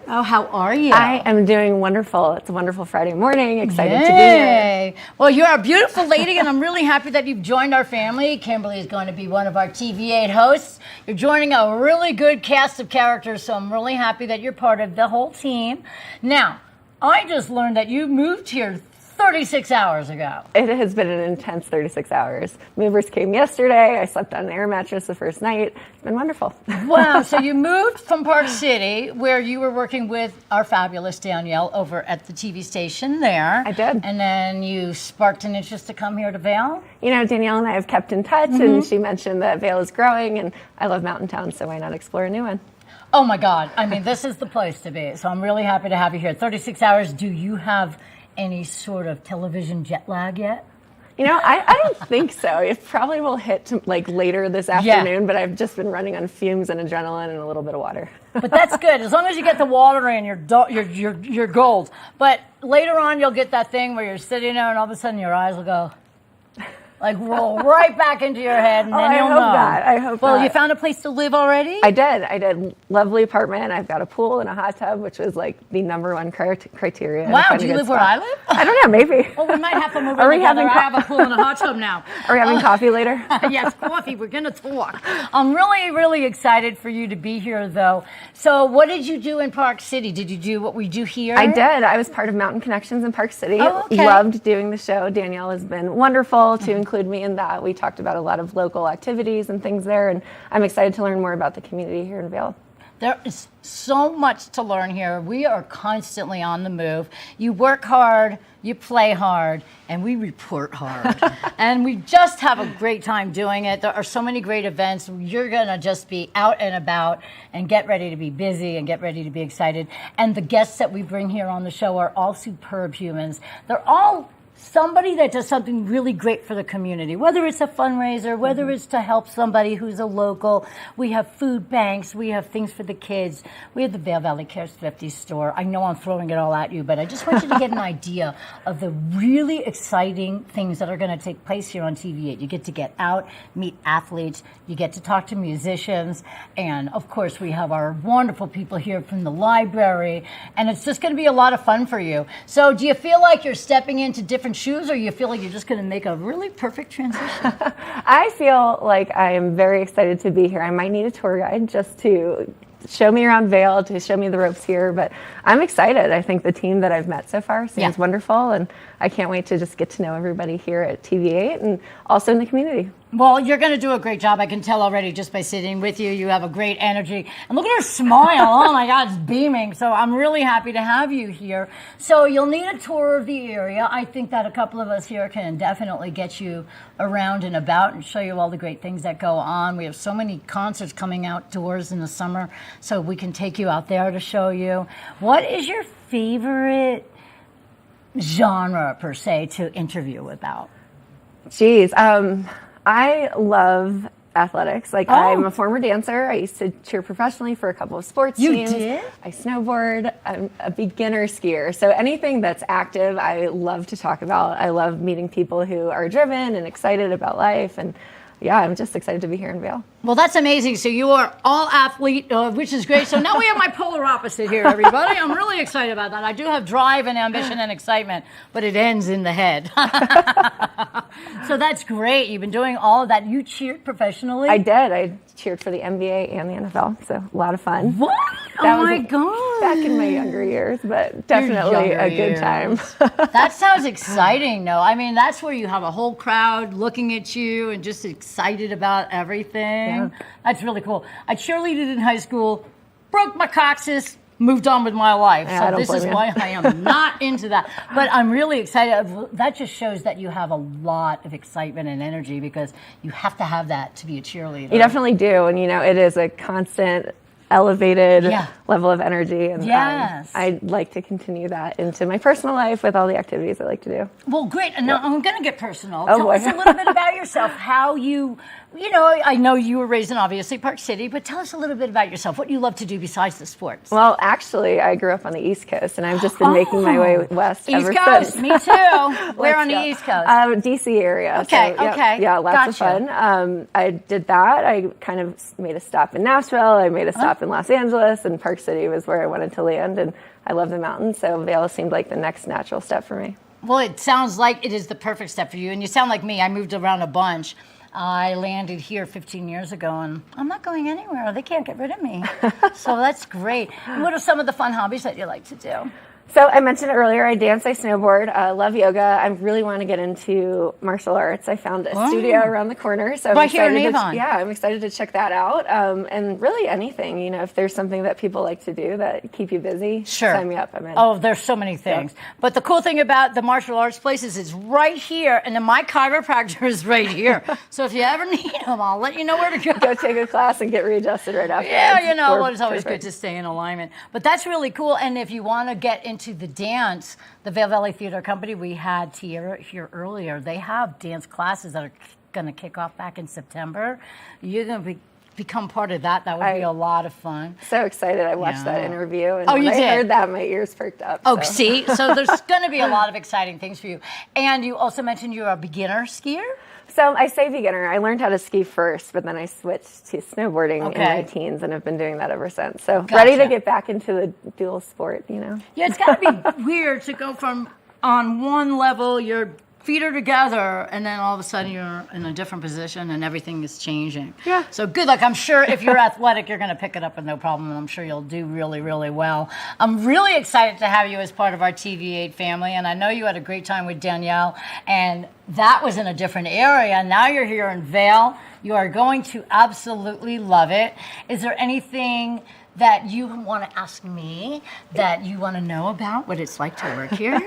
Oh, how are you? I am doing wonderful. It's a wonderful Friday morning. Excited to be here. Well, you're a beautiful lady, and I'm really happy that you've joined our family. Kimberly is going to be one of our TV8 hosts. You're joining a really good cast of characters, so I'm really happy that you're part of the whole team. Now, I just learned that you moved here 36 hours ago. It has been an intense 36 hours. Movers came yesterday. I slept on an air mattress the first night. It's been wonderful. Wow. So you moved from Park City, where you were working with our fabulous Danielle over at the TV station there. I did. And then you sparked an interest to come here to Vail? You know, Danielle and I have kept in touch, and she mentioned that Vail is growing, and I love mountain towns, so why not explore a new one? Oh, my God. I mean, this is the place to be. So I'm really happy to have you here. 36 hours. Do you have any sort of television jet lag yet? You know, I don't think so. It probably will hit like later this afternoon, but I've just been running on fumes and adrenaline and a little bit of water. But that's good. As long as you get the water in, you're gold. But later on, you'll get that thing where you're sitting there and all of a sudden your eyes will go, like roll right back into your head, and then you'll know. I hope Well, not. you found a place to live already? I did. Lovely apartment. I've got a pool and a hot tub, which was like the number one criteria. Wow, do you live where I live? I don't know, maybe. Well, we might have to move Are in we together. having I have a pool and a hot tub now. Are we having coffee later? Yes, coffee. We're going to talk. I'm really, really excited for you to be here, though. So what did you do in Park City? Did you do what we do here? I did. I was part of Mountain Connections in Park City. Oh, okay. Loved doing the show. Danielle has been wonderful to include me in that. We talked about a lot of local activities and things there, and I'm excited to learn more about the community here in Vail. There is so much to learn here. We are constantly on the move. You work hard, you play hard, and we report hard. And we just have a great time doing it. There are so many great events. You're going to just be out and about and get ready to be busy and get ready to be excited. And the guests that we bring here on the show are all superb humans. They're all somebody that does something really great for the community, whether it's a fundraiser, whether it's to help somebody who's a local. We have food banks. We have things for the kids. We have the Vail Valley Cares 50 store. I know I'm throwing it all at you, but I just want you to get an idea of the really exciting things that are going to take place here on TV8. You get to get out, meet athletes. You get to talk to musicians. And, of course, we have our wonderful people here from the library. And it's just going to be a lot of fun for you. So do you feel like you're stepping into different shoes, or you feel like you're just going to make a really perfect transition? I feel like I am very excited to be here. I might need a tour guide just to show me around Vail, to show me the ropes here, but I'm excited. I think the team that I've met so far seems wonderful, and I can't wait to just get to know everybody here at TV8 and also in the community. Well, you're going to do a great job. I can tell already just by sitting with you. You have a great energy. And look at her smile. Oh, my God, it's beaming. So I'm really happy to have you here. So you'll need a tour of the area. I think that a couple of us here can definitely get you around and about and show you all the great things that go on. We have so many concerts coming outdoors in the summer, so we can take you out there to show you. What is your favorite genre, per se, to interview about? Geez, I love athletics. Like, I'm a former dancer. I used to cheer professionally for a couple of sports teams. You did? I snowboard. I'm a beginner skier. So anything that's active, I love to talk about. I love meeting people who are driven and excited about life. And yeah, I'm just excited to be here in Vail. Well, that's amazing. So you are all athlete, which is great. So now we have my polar opposite here, everybody. I'm really excited about that. I do have drive and ambition and excitement, but it ends in the head. So that's great. You've been doing all of that. You cheered professionally? I did. I cheered for the NBA and the NFL, so a lot of fun. What? That oh, was my God. Back in my younger years, but definitely a good time. That sounds exciting, though. I mean, that's where you have a whole crowd looking at you and just excited about everything. Yeah. That's really cool. I cheerleaded in high school, broke my coccyx, moved on with my life. Yeah, so this is why I am not into that. But I'm really excited. That just shows that you have a lot of excitement and energy, because you have to have that to be a cheerleader. You definitely do. And, you know, it is a constant elevated level of energy, and I'd like to continue that into my personal life with all the activities I like to do. Well, great. And now I'm going to get personal. Tell us a little bit about yourself, how you You know, I know you were raised in obviously Park City, but tell us a little bit about yourself. What you love to do besides the sports? Well, actually, I grew up on the East Coast, and I've just been making my way west ever East Coast, since. me too. Where on the East Coast? DC area. Okay, so, okay. Yeah, lots Gotcha. of fun. I did that. I kind of made a stop in Nashville. I made a stop in Los Angeles, and Park City was where I wanted to land, and I love the mountains, so Vail seemed like the next natural step for me. Well, it sounds like it is the perfect step for you, and you sound like me. I moved around a bunch. I landed here 15 years ago, and I'm not going anywhere. They can't get rid of me. So that's great. And what are some of the fun hobbies that you like to do? So I mentioned earlier, I dance, I snowboard, love yoga. I really want to get into martial arts. I found a studio around the corner, so right here in Avon. I'm excited to check that out. And really anything, you know, if there's something that people like to do that keep you busy, sign me up. I'm in. Oh, there's so many things. Yeah. But the cool thing about the martial arts places is right here, and then my chiropractor is right here. So if you ever need them, I'll let you know where to go. Go take a class and get readjusted right after. Yeah, you know, it's always good to stay in alignment. But that's really cool. And if you want to get into the dance, the Vail Valley Theater Company, we had Tierra here earlier. They have dance classes that are going to kick off back in September. You're going to become part of that. That would be a lot of fun. So excited. I watched that interview, and when I did? heard that, my ears perked up. Oh, see? So there's going to be a lot of exciting things for you. And you also mentioned you're a beginner skier? So I say beginner. I learned how to ski first, but then I switched to snowboarding in my teens, and I've been doing that ever since. So ready to get back into the dual sport, you know? Yeah, it's got to be weird to go from on one level, your feet are together, and then all of a sudden you're in a different position and everything is changing. Yeah. So good luck. I'm sure if you're athletic, you're going to pick it up with no problem, and I'm sure you'll do really, really well. I'm really excited to have you as part of our TV8 family, and I know you had a great time with Danielle, and that was in a different area. Now you're here in Vail. You are going to absolutely love it. Is there anything that you want to ask me that you want to know about what it's like to work here?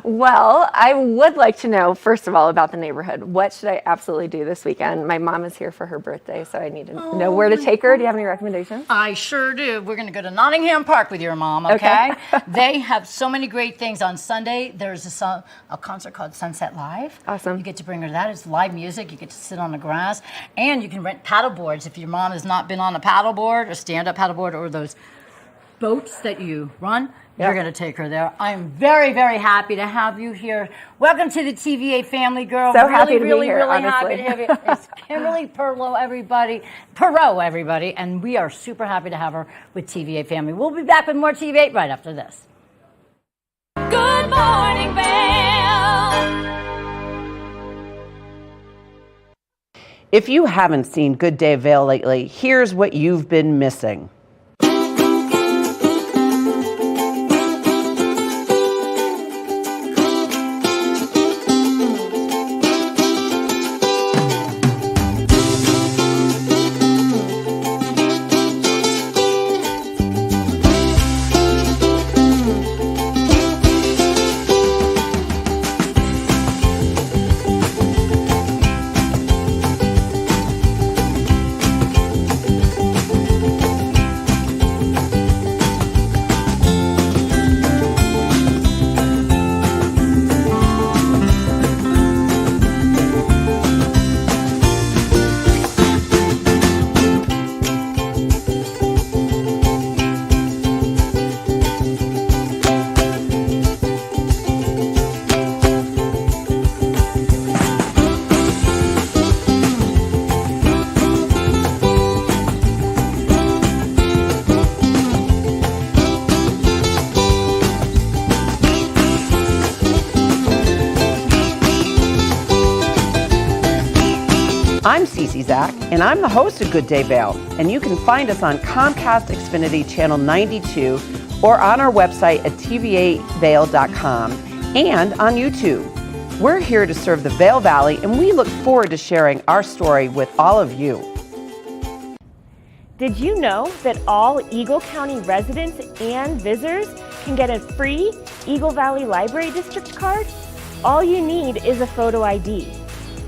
Well, I would like to know, first of all, about the neighborhood. What should I absolutely do this weekend? My mom is here for her birthday, so I need to know where to take her. Do you have any recommendations? I sure do. We're going to go to Nottingham Park with your mom, okay? They have so many great things. On Sunday, there's a concert called Sunset Live. Awesome. You get to bring her that. It's live music. You get to sit on the grass. And you can rent paddle boards if your mom has not been on a paddle board or stand-up paddle board or those boats that you run. You're going to take her there. I'm very, very happy to have you here. Welcome to the TVA family, girl. So happy to be really, here, really honestly. happy to have you. It's Kimberly Perot, everybody, and we are super happy to have her with TVA family. We'll be back with more TVA right after this. Good morning, Vail. If you haven't seen Good Day Vail lately, here's what you've been missing. I'm Cece Zach, and I'm the host of Good Day Vail, and you can find us on Comcast Xfinity Channel 92 or on our website at tv8vail.com and on YouTube. We're here to serve the Vail Valley, and we look forward to sharing our story with all of you. Did you know that all Eagle County residents and visitors can get a free Eagle Valley Library District card? All you need is a photo ID.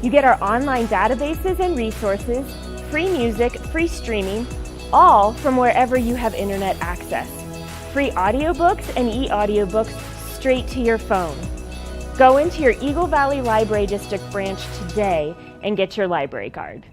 You get our online databases and resources, free music, free streaming, all from wherever you have internet access. Free audiobooks and e-audiobooks straight to your phone. Go into your Eagle Valley Library District branch today and get your library card.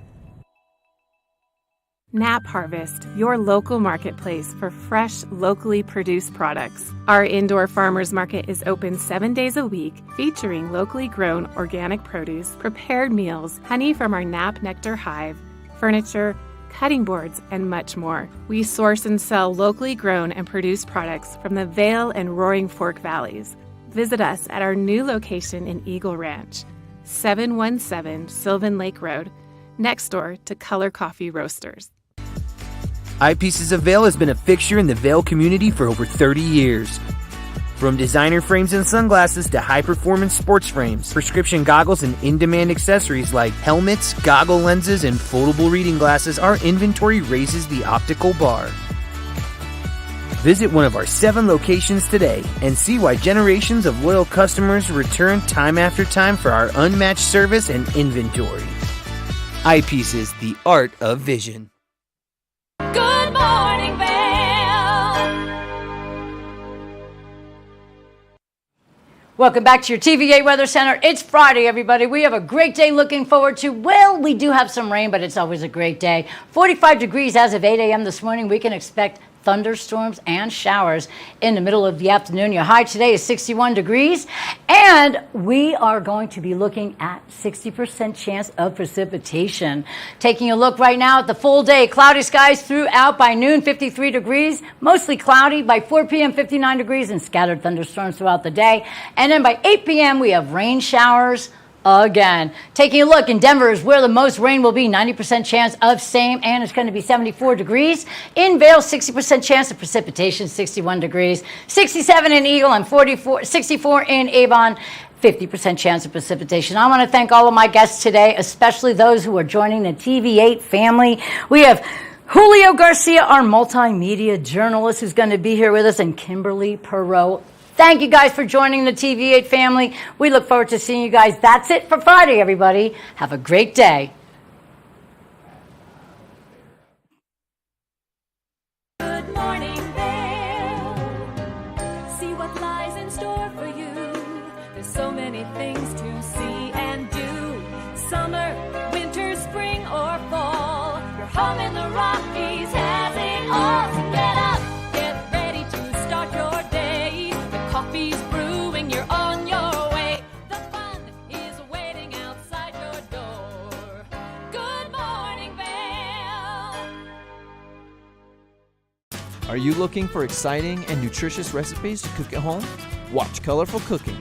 Nap Harvest, your local marketplace for fresh, locally produced products. Our indoor farmers market is open 7 days a week, featuring locally grown organic produce, prepared meals, honey from our Nap Nectar hive, furniture, cutting boards, and much more. We source and sell locally grown and produced products from the Vail and Roaring Fork Valleys. Visit us at our new location in Eagle Ranch, 717 Sylvan Lake Road, next door to Color Coffee Roasters. Eyepieces of Vail has been a fixture in the Vail community for over 30 years. From designer frames and sunglasses to high-performance sports frames, prescription goggles, and in-demand accessories like helmets, goggle lenses, and foldable reading glasses, our inventory raises the optical bar. Visit one of our 7 locations today and see why generations of loyal customers return time after time for our unmatched service and inventory. Eyepieces, the art of vision. Good morning, Vail. Welcome back to your TVA Weather Center. It's Friday, everybody. We have a great day looking forward to. Well, we do have some rain, but it's always a great day. 45 degrees as of 8 a.m. this morning. We can expect thunderstorms and showers in the middle of the afternoon. Your high today is 61 degrees, and we are going to be looking at 60% chance of precipitation. Taking a look right now at the full day, cloudy skies throughout by noon, 53 degrees, mostly cloudy by 4 p.m., 59 degrees, and scattered thunderstorms throughout the day. And then by 8 p.m., we have rain showers again. Taking a look in Denver is where the most rain will be, 90% chance of same, and it's going to be 74 degrees. In Vail, 60% chance of precipitation, 61 degrees. 67 in Eagle and 64 in Avon. 50% chance of precipitation. I want to thank all of my guests today, especially those who are joining the TV8 family. We have Julio Garcia, our multimedia journalist, who's going to be here with us, and Kimberly Perot. Thank you guys for joining the TV8 family. We look forward to seeing you guys. That's it for Friday, everybody. Have a great day. Good morning, Vail. See what lies in store for you. There's so many things to see and do. Summer, winter, spring, or fall. Your home in the Rockies has it all. So get up, get ready to start your day. The coffee's brewing, you're on your way. The fun is waiting outside your door. Good morning, Vail. Are you looking for exciting and nutritious recipes to cook at home? Watch Colorful Cooking